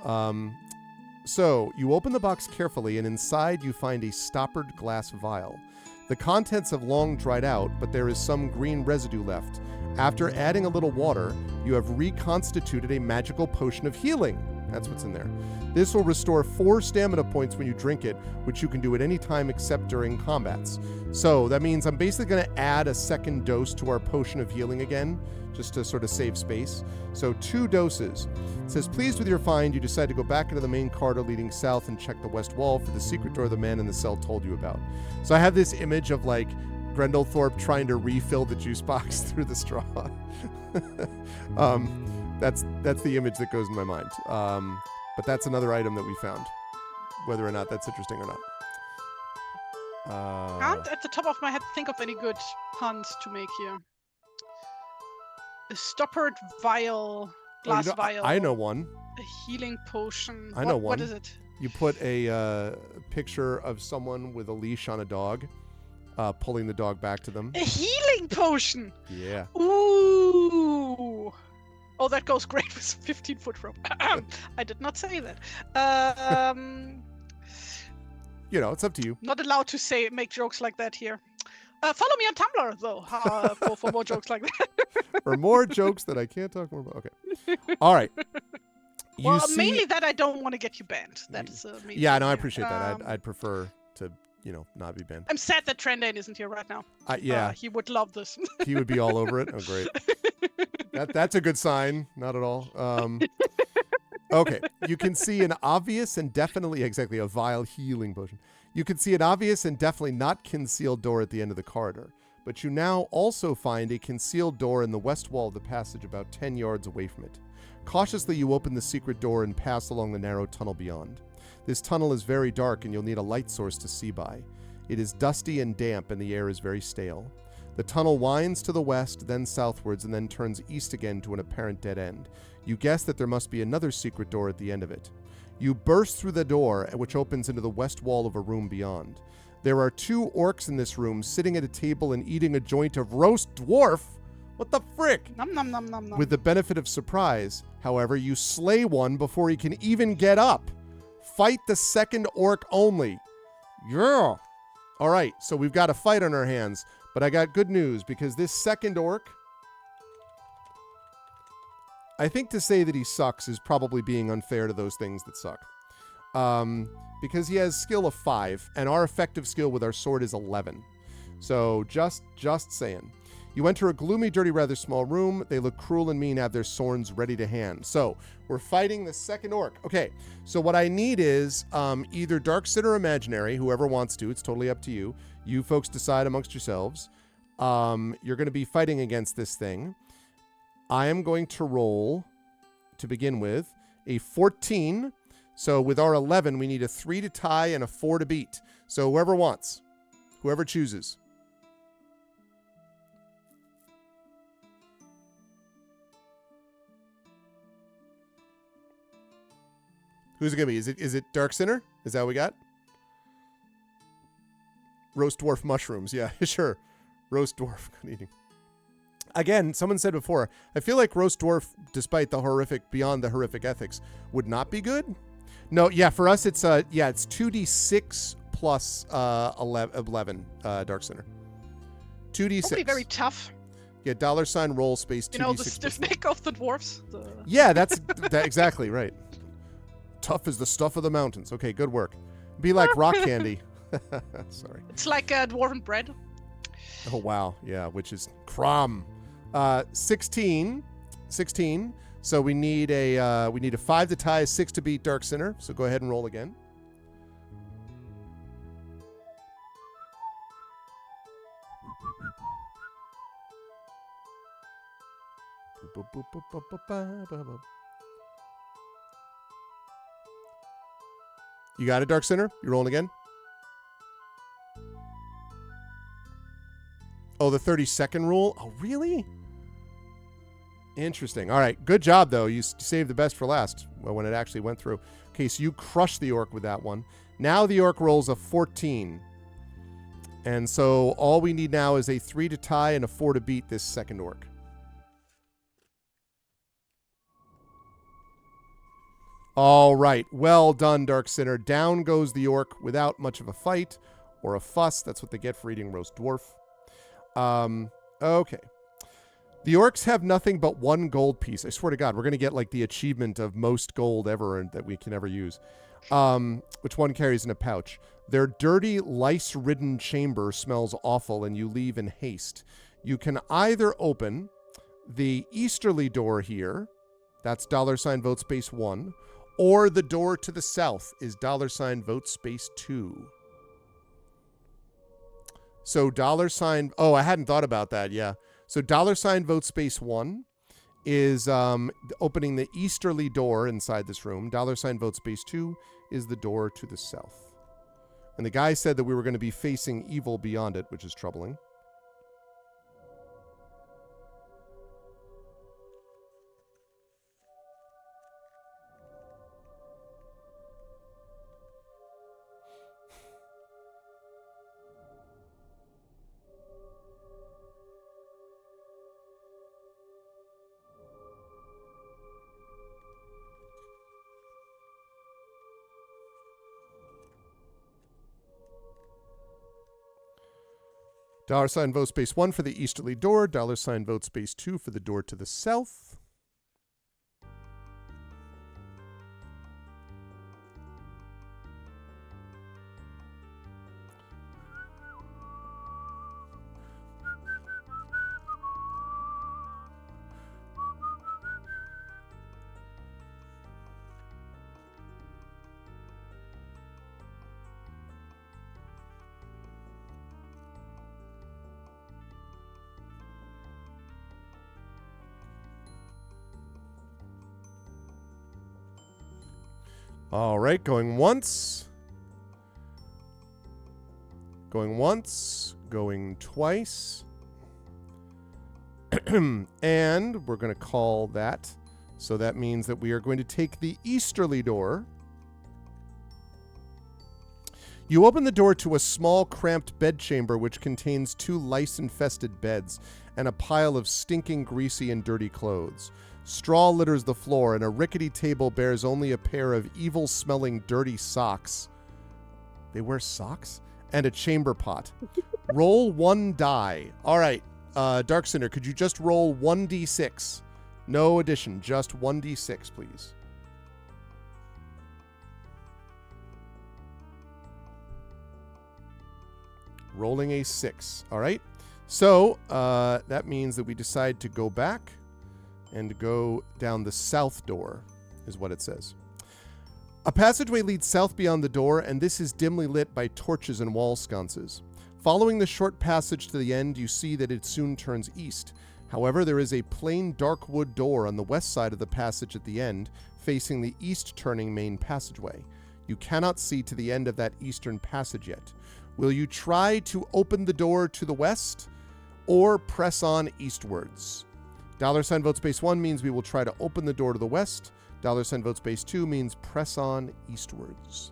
Speaker 2: So you open the box carefully and inside you find a stoppered glass vial. The contents have long dried out, but there is some green residue left. After adding a little water, you have reconstituted a magical potion of healing. That's what's in there. This will restore 4 stamina points when you drink it, which you can do at any time except during combats. So that means I'm basically going to add a second dose to our potion of healing again, just to sort of save space. So 2 doses. It says, pleased with your find, you decide to go back into the main corridor leading south and check the west wall for the secret door the man in the cell told you about. So I have this image of like Grendel-Thorpe trying to refill the juice box through the straw. That's the image that goes in my mind. But that's another item that we found, whether or not that's interesting or not.
Speaker 1: Can't at the top of my head think of any good puns to make here. A stoppered vial, glass vial.
Speaker 2: I know one.
Speaker 1: A healing potion.
Speaker 2: I know one.
Speaker 1: What is it?
Speaker 2: You put a picture of someone with a leash on a dog, pulling the dog back to them.
Speaker 1: A healing potion.
Speaker 2: Yeah.
Speaker 1: Ooh. Oh, that goes great with 15-foot rope. I did not say that.
Speaker 2: It's up to you.
Speaker 1: Not allowed to make jokes like that here. Follow me on Tumblr, though, for more jokes like that.
Speaker 2: For more jokes that I can't talk more about. Okay. All right.
Speaker 1: Mainly that I don't want to get you banned. That's
Speaker 2: yeah, no, I appreciate that. I'd prefer to, not be banned.
Speaker 1: I'm sad that Trendane isn't here right now.
Speaker 2: Yeah.
Speaker 1: He would love this.
Speaker 2: He would be all over it. Oh, great. That's a good sign. Not at all. Okay. You can see an obvious and definitely a vile healing potion. You can see an obvious and definitely not concealed door at the end of the corridor. But you now also find a concealed door in the west wall of the passage about 10 yards away from it. Cautiously, you open the secret door and pass along the narrow tunnel beyond. This tunnel is very dark and you'll need a light source to see by. It is dusty and damp and the air is very stale. The tunnel winds to the west, then southwards, and then turns east again to an apparent dead end. You guess that there must be another secret door at the end of it. You burst through the door, which opens into the west wall of a room beyond. There are 2 orcs in this room, sitting at a table and eating a joint of roast dwarf. What the frick?
Speaker 1: Nom nom nom nom nom.
Speaker 2: With the benefit of surprise, however, you slay one before he can even get up. Fight the second orc only. Yeah. All right, so we've got a fight on our hands, but I got good news because this second orc, I think to say that he sucks is probably being unfair to those things that suck. Because he has skill of 5, and our effective skill with our sword is 11. So just saying. You enter a gloomy, dirty, rather small room. They look cruel and mean, have their swords ready to hand. So we're fighting the second orc. Okay, so what I need is either Dark Sid or Imaginary, whoever wants to. It's totally up to you. You folks decide amongst yourselves. You're going to be fighting against this thing. I am going to roll, to begin with, a 14. So with our 11, we need a 3 to tie and a 4 to beat. So whoever wants, whoever chooses. Who's it going to be? Is it Dark Sinner? Is that what we got? Roast dwarf mushrooms. Yeah, sure. Roast dwarf. Good eating. Again, someone said before, I feel like roast dwarf, despite the horrific, beyond the horrific ethics, would not be good. No, yeah, for us it's it's 2d6 plus 11 Dark Center. 2d6.
Speaker 1: Probably very tough.
Speaker 2: Yeah, $roll space 2d6.
Speaker 1: You know, the stiff neck of the dwarfs.
Speaker 2: Yeah, that's exactly right. Tough as the stuff of the mountains. Okay, good work. Be like rock candy. Sorry.
Speaker 1: It's like dwarven bread.
Speaker 2: Oh, wow. Yeah, which is crumb. 16. So we need a 5 to tie, a 6 to beat Dark Sinner. So go ahead and roll again. You got it, Dark Sinner? You rolling again? Oh, the 30-second rule? Oh, really? Interesting. All right. Good job, though. You saved the best for last when it actually went through. Okay, so you crushed the orc with that one. Now the orc rolls a 14. And so all we need now is a 3 to tie and a 4 to beat this second orc. All right. Well done, Dark Sinner. Down goes the orc without much of a fight or a fuss. That's what they get for eating roast dwarf. Okay. The orcs have nothing but 1 gold piece. I swear to God, we're going to get like the achievement of most gold ever that we can ever use. Which one carries in a pouch. Their dirty, lice-ridden chamber smells awful and you leave in haste. You can either open the easterly door here. That's $vote space 1. Or the door to the south is $vote space 2. So oh, I hadn't thought about that. Yeah. So $vote space 1 is opening the easterly door inside this room. $vote space 2 is the door to the south. And the guy said that we were going to be facing evil beyond it, which is troubling. $vote space 1 for the easterly door. $vote space 2 for the door to the south. All right, going once. Going once. Going twice. And we're going to call that. So that means that we are going to take the easterly door. You open the door to a small, cramped bedchamber which contains 2 lice-infested beds and a pile of stinking, greasy, and dirty clothes. Straw litters the floor, and a rickety table bears only a pair of evil-smelling, dirty socks. They wear socks? And a chamber pot. Roll 1 die. All right, Dark Sinner, could you just roll 1d6? No addition, just 1d6, please. Rolling a 6. All right. So that means that we decide to go back and go down the south door, is what it says. A passageway leads south beyond the door, and this is dimly lit by torches and wall sconces. Following the short passage to the end, you see that it soon turns east. However, there is a plain dark wood door on the west side of the passage at the end, facing the east-turning main passageway. You cannot see to the end of that eastern passage yet. Will you try to open the door to the west or press on eastwards? $vote space 1 means we will try to open the door to the west. $vote space 2 means press on eastwards.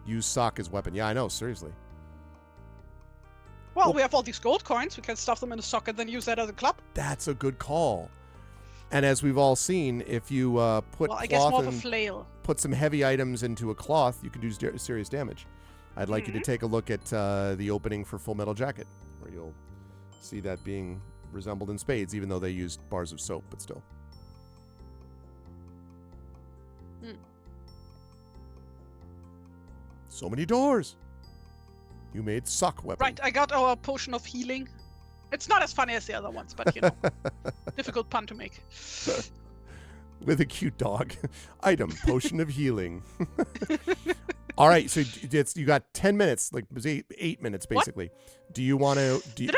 Speaker 2: Use sock as weapon. Yeah, I know, seriously.
Speaker 1: Well, we have all these gold coins. We can stuff them in a socket, then use that as a club.
Speaker 2: That's a good call. And as we've all seen, if you put
Speaker 1: Well, I guess more
Speaker 2: cloth
Speaker 1: of a
Speaker 2: and
Speaker 1: flail.
Speaker 2: put some heavy items into a cloth, you can do serious damage. I'd like you to take a look at the opening for Full Metal Jacket, where you'll see that being resembled in spades, even though they used bars of soap, but still. So many doors. You made sock weapon.
Speaker 1: Right, I got our potion of healing. It's not as funny as the other ones, but you know, difficult pun to make.
Speaker 2: With a cute dog. Item, potion of healing. All right, so you got 10 minutes, like 8 minutes basically. What? Do you want to?
Speaker 1: Did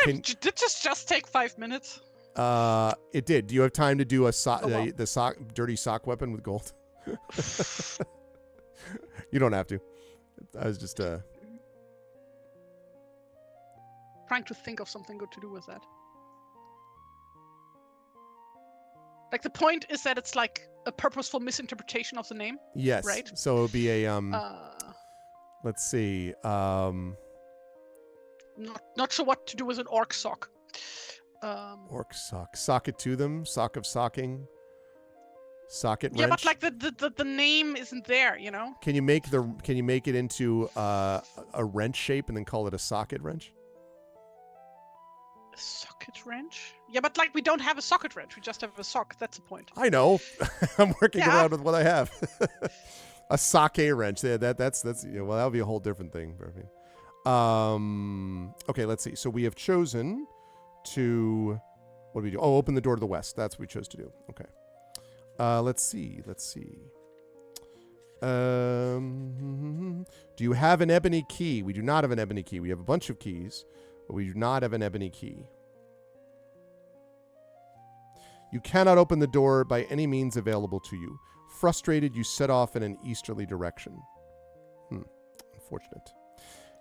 Speaker 1: this just take 5 minutes?
Speaker 2: It did. Do you have time to do a
Speaker 1: wow.
Speaker 2: the dirty sock weapon with gold? You don't have to. I was just
Speaker 1: trying to think of something good to do with that. Like, the point is that it's like a purposeful misinterpretation of the name.
Speaker 2: Yes.
Speaker 1: Right.
Speaker 2: So it would be a let's see.
Speaker 1: Not sure what to do with an orc sock.
Speaker 2: Orc sock. Sock it to them. Sock of socking. Socket wrench.
Speaker 1: Yeah, but like the name isn't there, you know.
Speaker 2: Can you make it into a wrench shape and then call it a socket wrench?
Speaker 1: A socket wrench? Yeah, but like we don't have a socket wrench. We just have a sock. That's the point.
Speaker 2: I know. I'm working around with what I have. A socket wrench. Yeah, that's well, that would be a whole different thing. Okay, let's see. So we have chosen to, what do we do? Oh, open the door to the west. That's what we chose to do. Okay. Let's see. Do you have an ebony key? We do not have an ebony key. We have a bunch of keys, but we do not have an ebony key. You cannot open the door by any means available to you. Frustrated, you set off in an easterly direction. Unfortunate.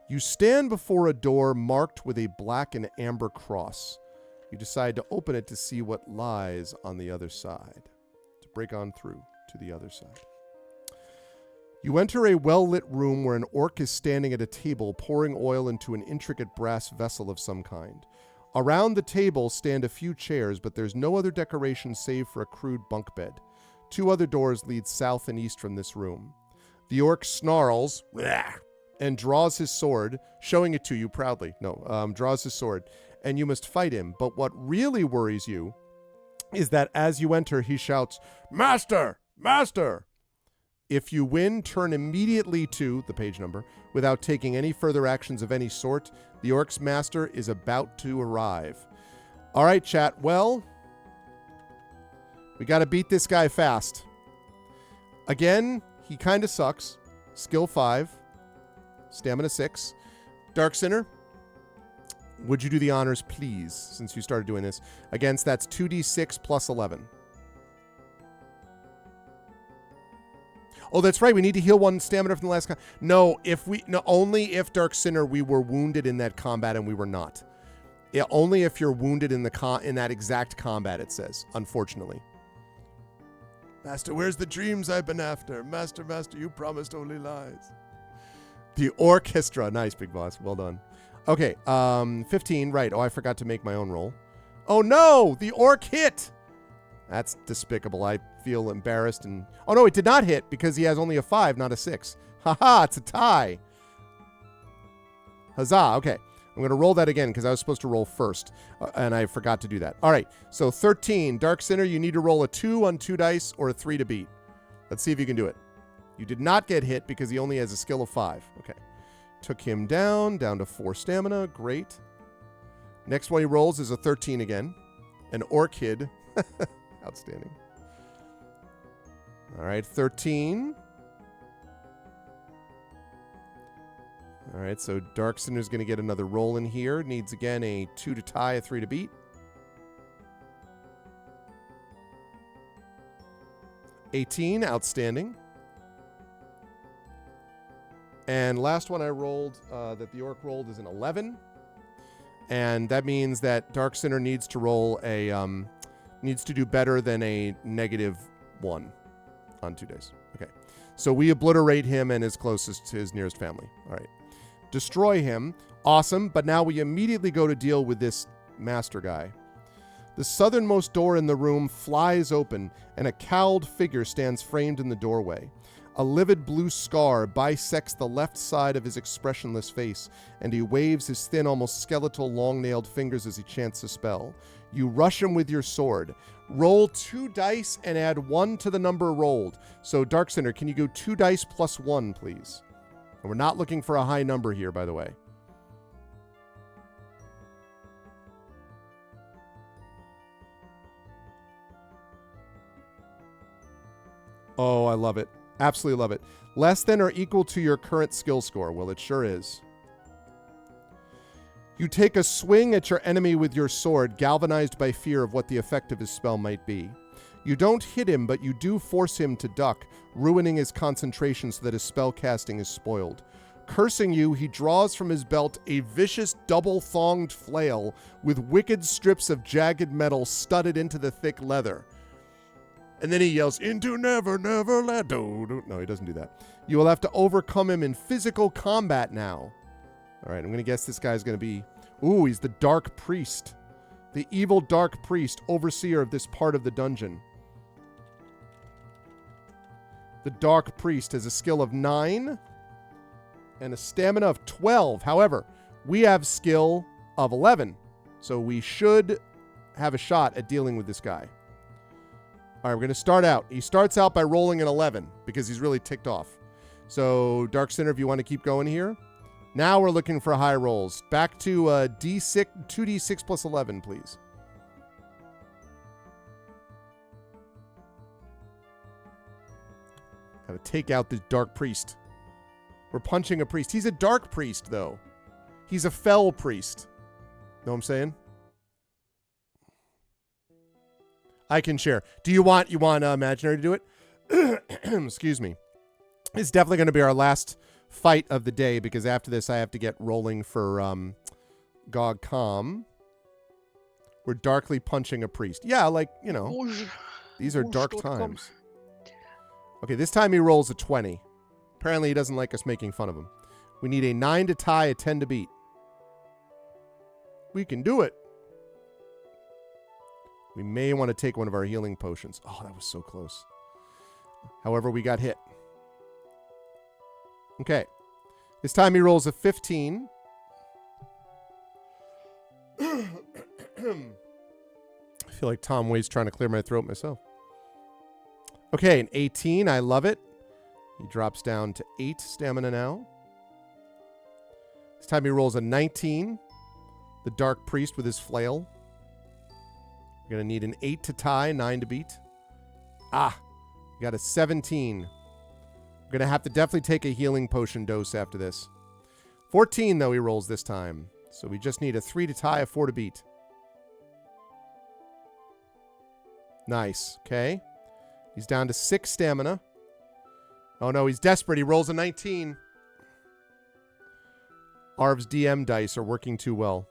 Speaker 2: You stand before a door marked with a black and amber cross. You decide to open it to see what lies on the other side. To break on through to the other side. You enter a well-lit room where an orc is standing at a table pouring oil into an intricate brass vessel of some kind. Around the table stand a few chairs, but there's no other decoration save for a crude bunk bed. 2 other doors lead south and east from this room. The orc snarls and draws his sword, showing it to you proudly. Draws his sword, and you must fight him. But what really worries you is that as you enter, he shouts, "Master! Master!" If you win, turn immediately to the page number without taking any further actions of any sort. The orc's master is about to arrive. All right, chat. Well, we got to beat this guy fast. Again, he kind of sucks. Skill 5. Stamina 6. Dark Sinner, would you do the honors, please, since you started doing this? Against, that's 2d6 plus 11. Oh, that's right. We need to heal 1 stamina from the last. Only if Dark Sinner we were wounded in that combat and we were not. Yeah, only if you're wounded in that exact combat. It says, unfortunately. Master, where's the dreams I've been after? Master, master, you promised only lies. The orchestra, nice, big boss. Well done. Okay, 15. Right. Oh, I forgot to make my own roll. Oh no, the orc hit. That's despicable. I feel embarrassed and... Oh, no, it did not hit because he has only a 5, not a 6. Haha, it's a tie. Huzzah. Okay. I'm going to roll that again because I was supposed to roll first, and I forgot to do that. All right. So 13. Dark Sinner, you need to roll a 2 on 2 dice or a 3 to beat. Let's see if you can do it. You did not get hit because he only has a skill of 5. Okay. Took him down to 4 stamina. Great. Next one he rolls is a 13 again. An orchid. Outstanding. All right, 13. All right, so Dark Sinner's going to get another roll in here. Needs, again, a 2 to tie, a 3 to beat. 18, outstanding. And last one I rolled, that the orc rolled, is an 11. And that means that Dark Sinner needs to roll a... needs to do better than a -1 on 2 days. Okay. So we obliterate him and his closest to his nearest family. All right. Destroy him. Awesome, but now we immediately go to deal with this master guy. The southernmost door in the room flies open, and a cowled figure stands framed in the doorway. A livid blue scar bisects the left side of his expressionless face, and he waves his thin, almost skeletal, long-nailed fingers as he chants a spell. You rush him with your sword. Roll 2 dice and add 1 to the number rolled. So, Dark Sinner, can you go 2 dice plus 1, please? And we're not looking for a high number here, by the way. Oh, I love it. Absolutely love it. Less than or equal to your current skill score. Well, it sure is. You take a swing at your enemy with your sword, galvanized by fear of what the effect of his spell might be. You don't hit him, but you do force him to duck, ruining his concentration so that his spell casting is spoiled. Cursing you, he draws from his belt a vicious double-thonged flail with wicked strips of jagged metal studded into the thick leather. And then he yells, "Into never, never let." No, he doesn't do that. You will have to overcome him in physical combat now. All right, I'm going to guess this guy's going to be... Ooh, he's the Dark Priest. The evil Dark Priest, overseer of this part of the dungeon. The Dark Priest has a skill of 9 and a stamina of 12. However, we have skill of 11, so we should have a shot at dealing with this guy. All right, we're going to start out. He starts out by rolling an 11 because he's really ticked off. So, Dark Sinner, if you want to keep going here. Now we're looking for high rolls. Back to D6, 2d6 plus 11, please. Gotta take out the Dark Priest. We're punching a priest. He's a Dark Priest, though. He's a fell priest. Know what I'm saying? I can share. Do you want Imaginary to do it? Excuse me. It's definitely going to be our last fight of the day because after this I have to get rolling for Gog Com. We're darkly punching a priest. Yeah, like, you know, these are dark times. Okay, this time he rolls a 20. Apparently he doesn't like us making fun of him. We need a 9 to tie, a 10 to beat. We can do it. We may want to take one of our healing potions. Oh, that was so close. However, we got hit. Okay. This time he rolls a 15. I feel like Tom Waits trying to clear my throat myself. Okay, an 18. I love it. He drops down to 8 stamina now. This time he rolls a 19. The Dark Priest with his flail. We're going to need an 8 to tie, 9 to beat. Ah, we got a 17. We're going to have to definitely take a healing potion dose after this. 14, though, he rolls this time. So we just need a 3 to tie, a 4 to beat. Nice. Okay. He's down to 6 stamina. Oh, no, he's desperate. He rolls a 19. Arv's DM dice are working too well.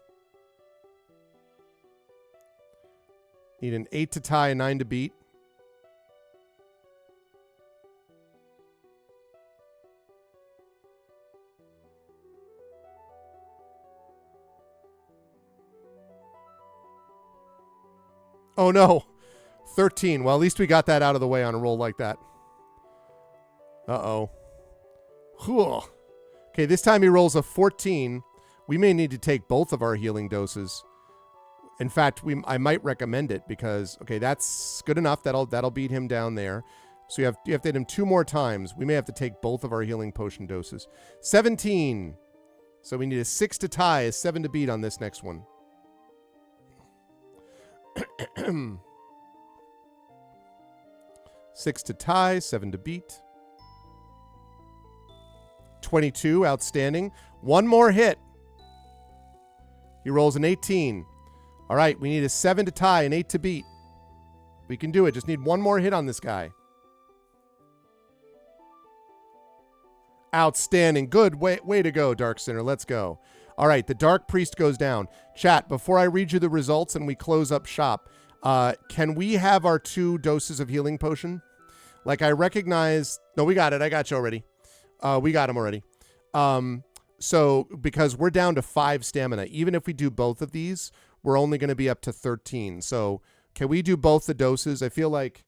Speaker 2: Need an 8 to tie, a 9 to beat. Oh, no. 13. Well, at least we got that out of the way on a roll like that. Uh-oh. Whew. Okay, this time he rolls a 14. We may need to take both of our healing doses. In fact, I might recommend it because, okay, that's good enough. That'll beat him down there. So you have to hit him 2 more times. We may have to take both of our healing potion doses. 17. So we need a 6 to tie, a 7 to beat on this next one. 6 to tie, 7 to beat. 22, outstanding. 1 more hit. He rolls an 18. All right, we need a 7 to tie, an 8 to beat. We can do it. Just need 1 more hit on this guy. Outstanding. Good. Way to go, Dark Sinner. Let's go. All right, the Dark Priest goes down. Chat, before I read you the results and we close up shop, can we have our 2 doses of healing potion? Like, I recognize... No, we got it. I got you already. We got him already. So because we're down to 5 stamina, even if we do both of these, we're only going to be up to 13. So can we do both the doses? I feel like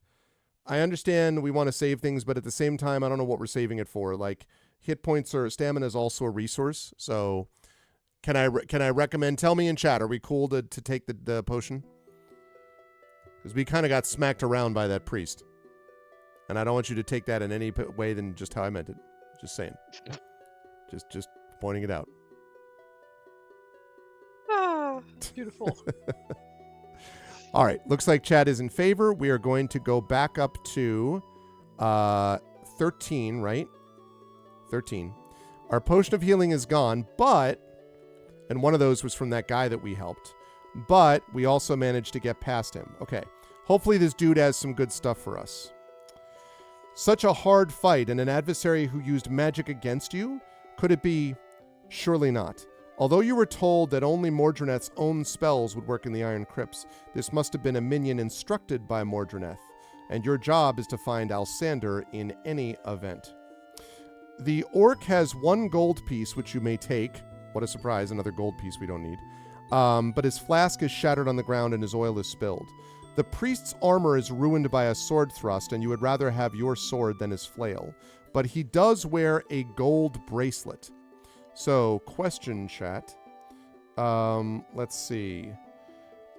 Speaker 2: I understand we want to save things, but at the same time, I don't know what we're saving it for. Like hit points or stamina is also a resource. So can I recommend? Tell me in chat. Are we cool to take the potion? Because we kind of got smacked around by that priest, and I don't want you to take that in any way than just how I meant it. Just saying. Just pointing it out.
Speaker 1: Ah, beautiful.
Speaker 2: All right. Looks like chat is in favor. We are going to go back up to 13, right? 13. Our potion of healing is gone, but, and one of those was from that guy that we helped, but we also managed to get past him. Okay. Hopefully this dude has some good stuff for us. Such a hard fight and an adversary who used magic against you? Could it be? Surely not. Although you were told that only Mordreneth's own spells would work in the Iron Crypts, this must have been a minion instructed by Mordreneth, and your job is to find Alsander in any event. The orc has 1 gold piece, which you may take. What a surprise, another gold piece we don't need. But his flask is shattered on the ground and his oil is spilled. The priest's armor is ruined by a sword thrust, and you would rather have your sword than his flail. But he does wear a gold bracelet. So, question, chat. Let's see.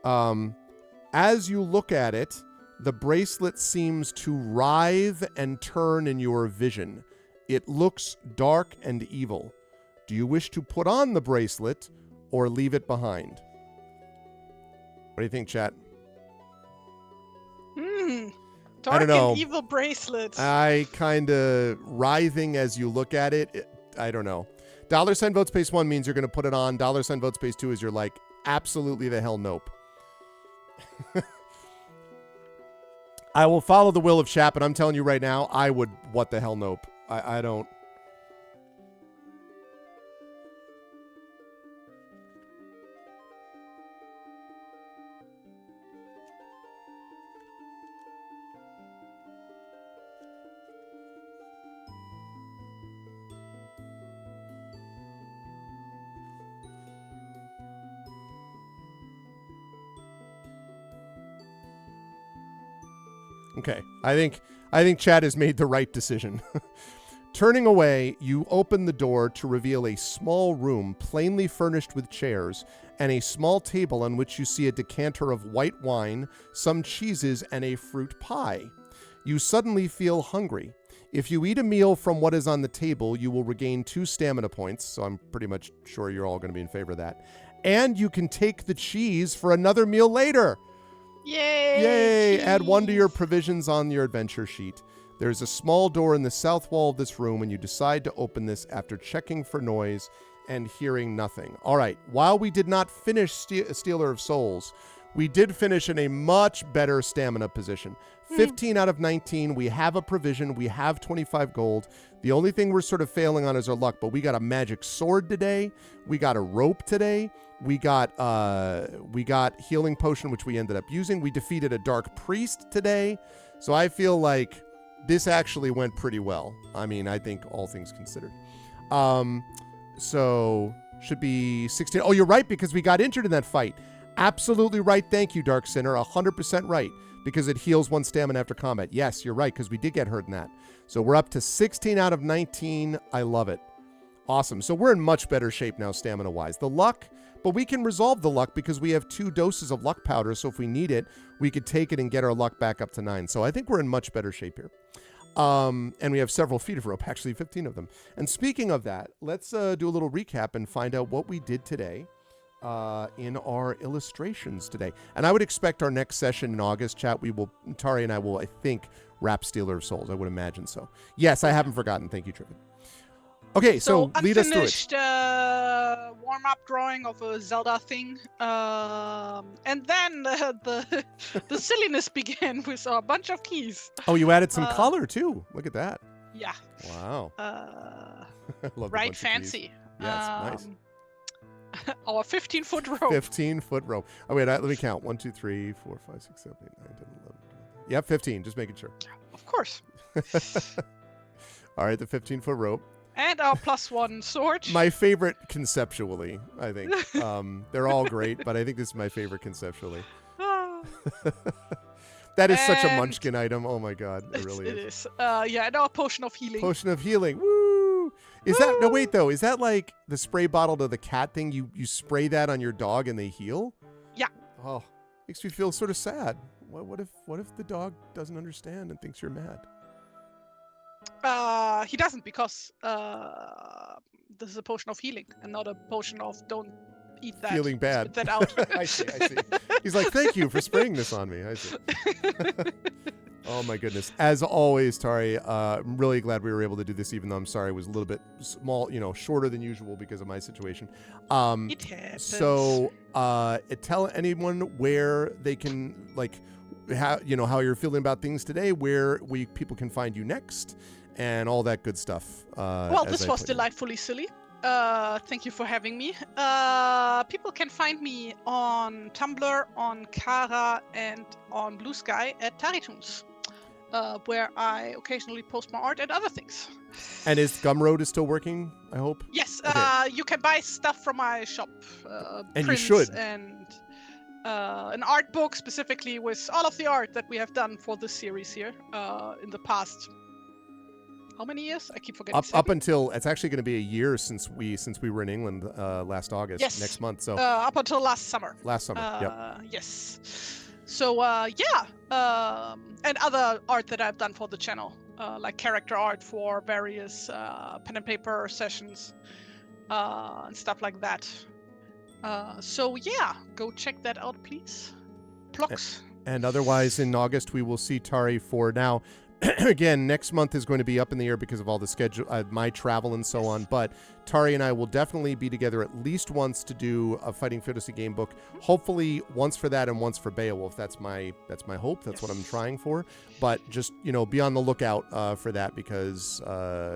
Speaker 2: As you look at it, the bracelet seems to writhe and turn in your vision. It looks dark and evil. Do you wish to put on the bracelet or leave it behind? What do you think, chat?
Speaker 1: Dark
Speaker 2: I don't know.
Speaker 1: and evil bracelets.
Speaker 2: I kind of writhing as you look at it. I don't know. $sign vote space 1 means you're going to put it on. $sign vote space 2 is you're like, absolutely the hell nope. I will follow the will of Chap, and I'm telling you right now, I would what the hell nope. I don't. Okay, I think Chad has made the right decision. Turning away, you open the door to reveal a small room plainly furnished with chairs and a small table on which you see a decanter of white wine, some cheeses, and a fruit pie. You suddenly feel hungry. If you eat a meal from what is on the table, you will regain 2 stamina points, so I'm pretty much sure you're all going to be in favor of that. And you can take the cheese for another meal later.
Speaker 1: Yay!
Speaker 2: Yay! Add 1 to your provisions on your adventure sheet. There's a small door in the south wall of this room, and you decide to open this after checking for noise and hearing nothing. All right, while we did not finish Stealer of Souls, we did finish in a much better stamina position. 15 out of 19, we have a provision, we have 25 gold. The only thing we're sort of failing on is our luck, but we got a magic sword today, we got a rope today, we got healing potion, which we ended up using. We defeated a dark priest today. So I feel like this actually went pretty well. I mean, I think all things considered. So should be 16. Oh, you're right, because we got injured in that fight. Absolutely right. Thank you, Dark Sinner. 100% right, because it heals 1 stamina after combat. Yes, you're right, because we did get hurt in that. So we're up to 16 out of 19. I love it. Awesome. So we're in much better shape now, stamina-wise. The luck, but we can resolve the luck because we have 2 doses of luck powder, so if we need it, we could take it and get our luck back up to 9. So I think we're in much better shape here. And we have several feet of rope, actually 15 of them. And speaking of that, let's do a little recap and find out what we did today in our illustrations today. And I would expect our next session in August, chat, Tari and I will, I think, wrap Stealer of Souls. I would imagine so. Yes, I haven't forgotten. Thank you, Trippin. Okay, so lead us through it.
Speaker 1: Unfinished warm-up drawing of a Zelda thing, and then the silliness began with a bunch of keys.
Speaker 2: Oh, you added some color too. Look at that.
Speaker 1: Yeah.
Speaker 2: Wow. Love
Speaker 1: right, fancy.
Speaker 2: Yes, nice.
Speaker 1: Our 15-foot rope.
Speaker 2: 15-foot rope. Oh wait, let me count. 1, 2, 3, 4, 5, 6, 7, 8, 9, 10, 11. Yep, 15. Just making sure.
Speaker 1: Of course.
Speaker 2: All right, the 15-foot rope.
Speaker 1: And our +1 sword.
Speaker 2: My favorite conceptually, I think. They're all great, but I think this is my favorite conceptually.
Speaker 1: Ah.
Speaker 2: That is such a
Speaker 1: And
Speaker 2: munchkin item. Oh my god, it really
Speaker 1: it
Speaker 2: is.
Speaker 1: is. Yeah, and our potion of healing.
Speaker 2: Potion of healing. Woo! Is that no wait though? Is that like the spray bottle to the cat thing? You spray that on your dog and they heal?
Speaker 1: Yeah.
Speaker 2: Oh, makes me feel sort of sad. What if the dog doesn't understand and thinks you're mad?
Speaker 1: He doesn't, because this is a potion of healing and not a potion of don't eat that.
Speaker 2: Feeling bad.
Speaker 1: Spit that out.
Speaker 2: I see. He's like, thank you for spraying this on me. I see. Oh my goodness. As always, Tari, I'm really glad we were able to do this, even though I'm sorry it was a little bit small, shorter than usual because of my situation.
Speaker 1: It happens.
Speaker 2: So tell anyone where they can, how you're feeling about things today, where people can find you next, and all that good stuff.
Speaker 1: Well, this was delightfully silly. Thank you for having me. People can find me on Tumblr, on Kara, and on Blue Sky at TariToons, where I occasionally post my art and other things.
Speaker 2: And is Gumroad still working, I hope?
Speaker 1: Yes,
Speaker 2: Okay.
Speaker 1: you can buy stuff from my shop.
Speaker 2: And
Speaker 1: prints
Speaker 2: you should.
Speaker 1: And an art book specifically with all of the art that we have done for this series here in the past. How many years? I keep forgetting.
Speaker 2: Up until it's actually going to be a year since we were in England last August.
Speaker 1: Yes.
Speaker 2: Next month. So
Speaker 1: up until last summer.
Speaker 2: Last summer. Yep.
Speaker 1: Yes. So and other art that I've done for the channel, like character art for various pen and paper sessions and stuff like that. So yeah, go check that out, please. Plugs.
Speaker 2: And otherwise, in August, we will see Tari for now. Again, next month is going to be up in the air because of all the schedule, my travel and so on. But Tari and I will definitely be together at least once to do a Fighting Fantasy game book. Hopefully, once for that and once for Beowulf. That's my hope. That's what I'm trying for. But just be on the lookout for that because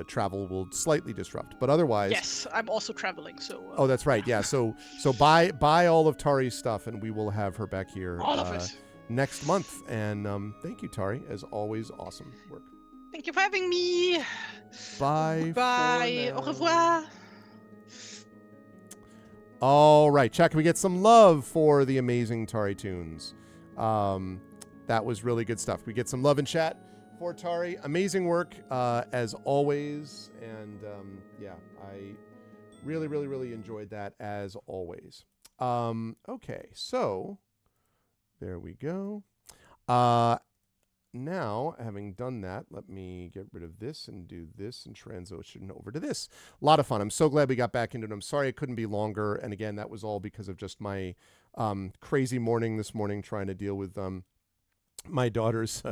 Speaker 2: travel will slightly disrupt. But otherwise,
Speaker 1: yes, I'm also traveling. So.
Speaker 2: Oh, that's right. Yeah. So buy all of Tari's stuff, and we will have her back here.
Speaker 1: All of it.
Speaker 2: Next month. And thank you, Tari. As always, awesome work.
Speaker 1: Thank you for having me.
Speaker 2: Bye.
Speaker 1: Bye. Au revoir.
Speaker 2: All right, chat. Can we get some love for the amazing TariToons? That was really good stuff. We get some love in chat for Tari. Amazing work as always. And I really, really, really enjoyed that as always. Okay, so there we go. Now, having done that, let me get rid of this and do this and transition over to this. A lot of fun. I'm so glad we got back into it. I'm sorry it couldn't be longer. And again, that was all because of just my crazy morning this morning trying to deal with my daughter's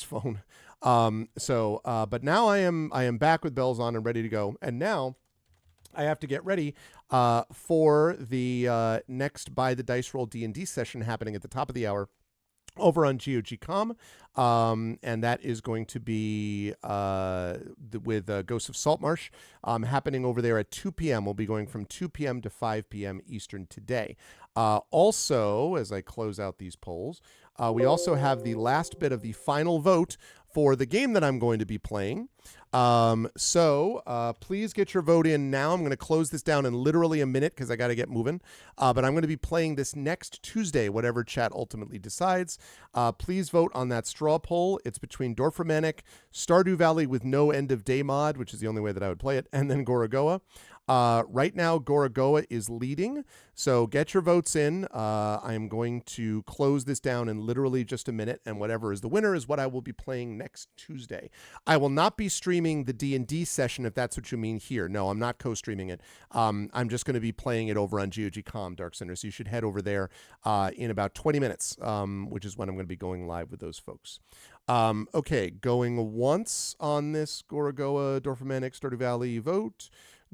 Speaker 2: phone. But now I am back with bells on and ready to go. And now I have to get ready for the next Buy the Dice Roll D&D session happening at the top of the hour over on GOG.com, and that is going to be with Ghosts of Saltmarsh happening over there at 2 p.m. We'll be going from 2 p.m. to 5 p.m. Eastern today. Also, as I close out these polls, we also have the last bit of the final vote for the game that I'm going to be playing. So please get your vote in now. I'm going to close this down in literally a minute because I got to get moving. But I'm going to be playing this next Tuesday, whatever chat ultimately decides. Please vote on that straw poll. It's between Dorfromanic, Stardew Valley with no end of day mod, which is the only way that I would play it, and then Gorogoa. Right now, Gorogoa is leading, so get your votes in. I am going to close this down in literally just a minute, and whatever is the winner is what I will be playing next Tuesday. I will not be streaming the D&D session, if that's what you mean here. No, I'm not co-streaming it. I'm just going to be playing it over on GOG.com, Dark Center, so you should head over there in about 20 minutes, which is when I'm going to be going live with those folks. Okay, going once on this Gorogoa, Dorfromanic, Stardew Valley vote.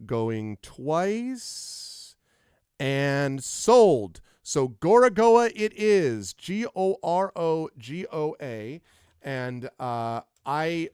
Speaker 2: Going twice and sold. So Gorogoa it is, Gorogoa, and I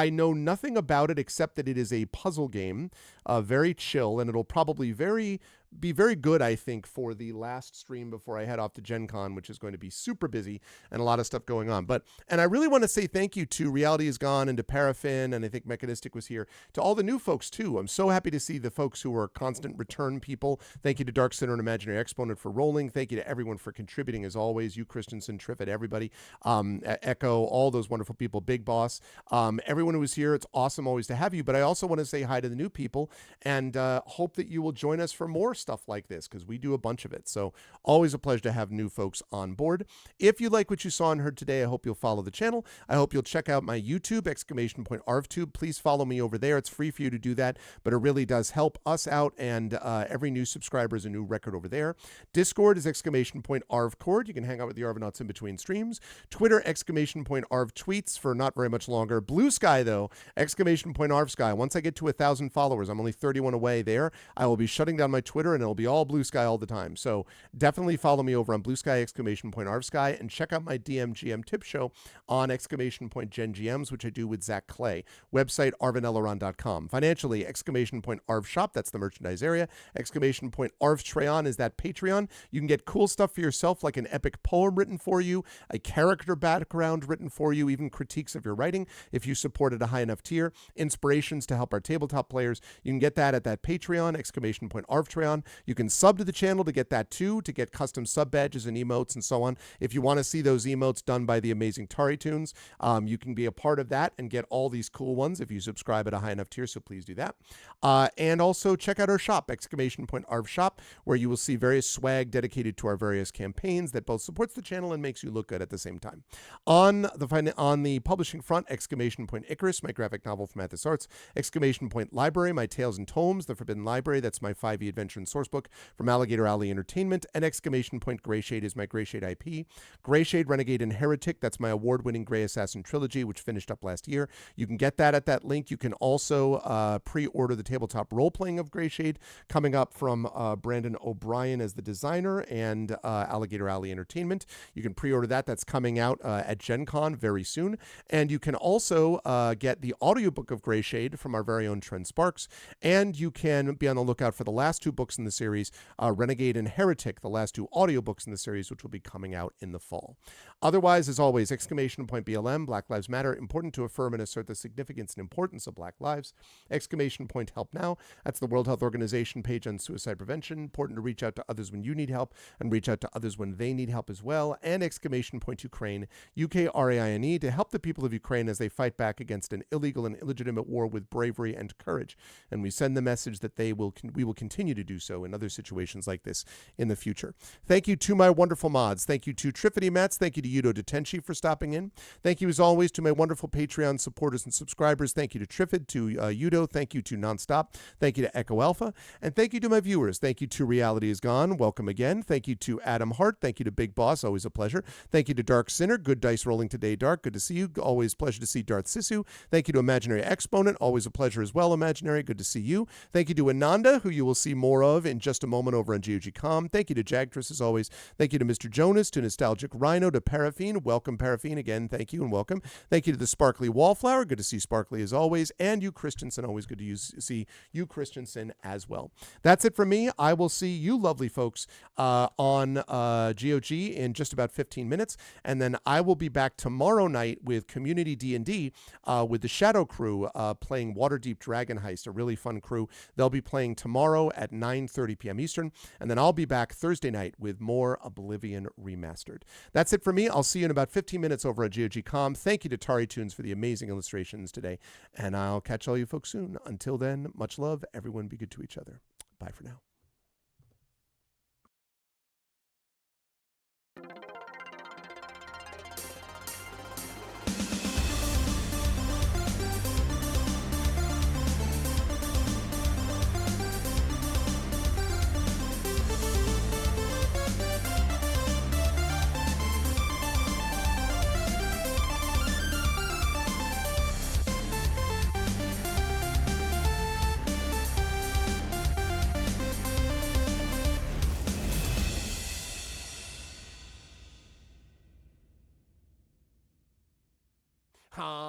Speaker 2: know nothing about it except that it is a puzzle game, very chill, and it'll probably very be very good, I think, for the last stream before I head off to Gen Con, which is going to be super busy and a lot of stuff going on. And I really want to say thank you to Reality Is Gone and to Paraffin, and I think Mechanistic was here, to all the new folks too. I'm so happy to see the folks who are constant return people. Thank you to Dark Center and Imaginary Exponent for rolling. Thank you to everyone for contributing as always. You, Christensen, Triffid, everybody, Echo, all those wonderful people, Big Boss, everyone who was here. It's awesome always to have you. But I also want to say hi to the new people and hope that you will join us for more stuff like this, because we do a bunch of it. So always a pleasure to have new folks on board. If you like what you saw and heard today, I hope you'll follow the channel. I hope you'll check out my YouTube, !ArvTube. Please follow me over there. It's free for you to do that, but it really does help us out, and every new subscriber is a new record over there. Discord is !ArvCord. You can hang out with the Arvanauts in between streams. Twitter, !ArvTweets for not very much longer. Blue Sky, though, !ArvSky. Once I get to 1,000 followers, I'm only 31 away there, I will be shutting down my Twitter, and it'll be all Blue Sky all the time. So definitely follow me over on Blue Sky, !ArvSky, and check out my DMGM tip show on !GenGMs, which I do with Zach Clay. Website, arvanelleron.com. Financially, !ArvShop, that's the merchandise area. !ArvTreon is that Patreon. You can get cool stuff for yourself, like an epic poem written for you, a character background written for you, even critiques of your writing if you support at a high enough tier, inspirations to help our tabletop players. You can get that at that Patreon, !ArvTreon. You can sub to the channel to get that too, to get custom sub badges and emotes and so on. If you want to see those emotes done by the amazing TariToons, you can be a part of that and get all these cool ones if you subscribe at a high enough tier, so please do that. And also check out our shop, !ArvShop, where you will see various swag dedicated to our various campaigns that both supports the channel and makes you look good at the same time. On the publishing front, !Icarus, my graphic novel from Athos Arts, !Library, my Tales and Tomes, The Forbidden Library, that's my 5e adventure and sourcebook from Alligator Alley Entertainment, and Greyshade is my Greyshade IP. Greyshade, Renegade, and Heretic, that's my award-winning Grey Assassin trilogy, which finished up last year. You can get that at that link. You can also pre-order the tabletop role-playing of Greyshade, coming up from Brandon O'Brien as the designer and Alligator Alley Entertainment. You can pre-order that. That's coming out at Gen Con very soon. And you can also get the audiobook of Greyshade from our very own Trent Sparks. And you can be on the lookout for the last two books in the series, Renegade and Heretic, the last two audiobooks in the series, which will be coming out in the fall. Otherwise, as always, !BLM, Black Lives Matter, important to affirm and assert the significance and importance of Black lives. !Help Now, that's the World Health Organization page on suicide prevention, important to reach out to others when you need help and reach out to others when they need help as well. And !Ukraine, UKRAINE, to help the people of Ukraine as they fight back against an illegal and illegitimate war with bravery and courage. And we send the message that we will continue to do so in other situations like this in the future. Thank you to my wonderful mods. Thank you to Triffity Mats. Thank you to Yudo Detenshi for stopping in. Thank you as always to my wonderful Patreon supporters and subscribers. Thank you to Triffid, to Yudo. Thank you to Nonstop. Thank you to Echo Alpha. And thank you to my viewers. Thank you to Reality Is Gone. Welcome again. Thank you to Adam Hart. Thank you to Big Boss. Always a pleasure. Thank you to Dark Sinner. Good dice rolling today, Dark. Good to see you. Always pleasure to see Darth Sisu. Thank you to Imaginary Exponent. Always a pleasure as well, Imaginary. Good to see you. Thank you to Ananda, who you will see more of in just a moment over on GOG.com. Thank you to Jagtress, as always. Thank you to Mr. Jonas, to Nostalgic Rhino, to Paraffin. Welcome, Paraffin. Again, thank you and welcome. Thank you to the Sparkly Wallflower. Good to see Sparkly as always. And you, Christensen. Always good to see you, Christensen, as well. That's it from me. I will see you lovely folks on GOG in just about 15 minutes. And then I will be back tomorrow night with Community D&D with the Shadow Crew playing Waterdeep Dragon Heist, a really fun crew. They'll be playing tomorrow at 9:30 p.m. Eastern. And then I'll be back Thursday night with more Oblivion Remastered. That's it for me. I'll see you in about 15 minutes over at GOG.com. Thank you to TariToons for the amazing illustrations today. And I'll catch all you folks soon. Until then, much love. Everyone be good to each other. Bye for now. Huh?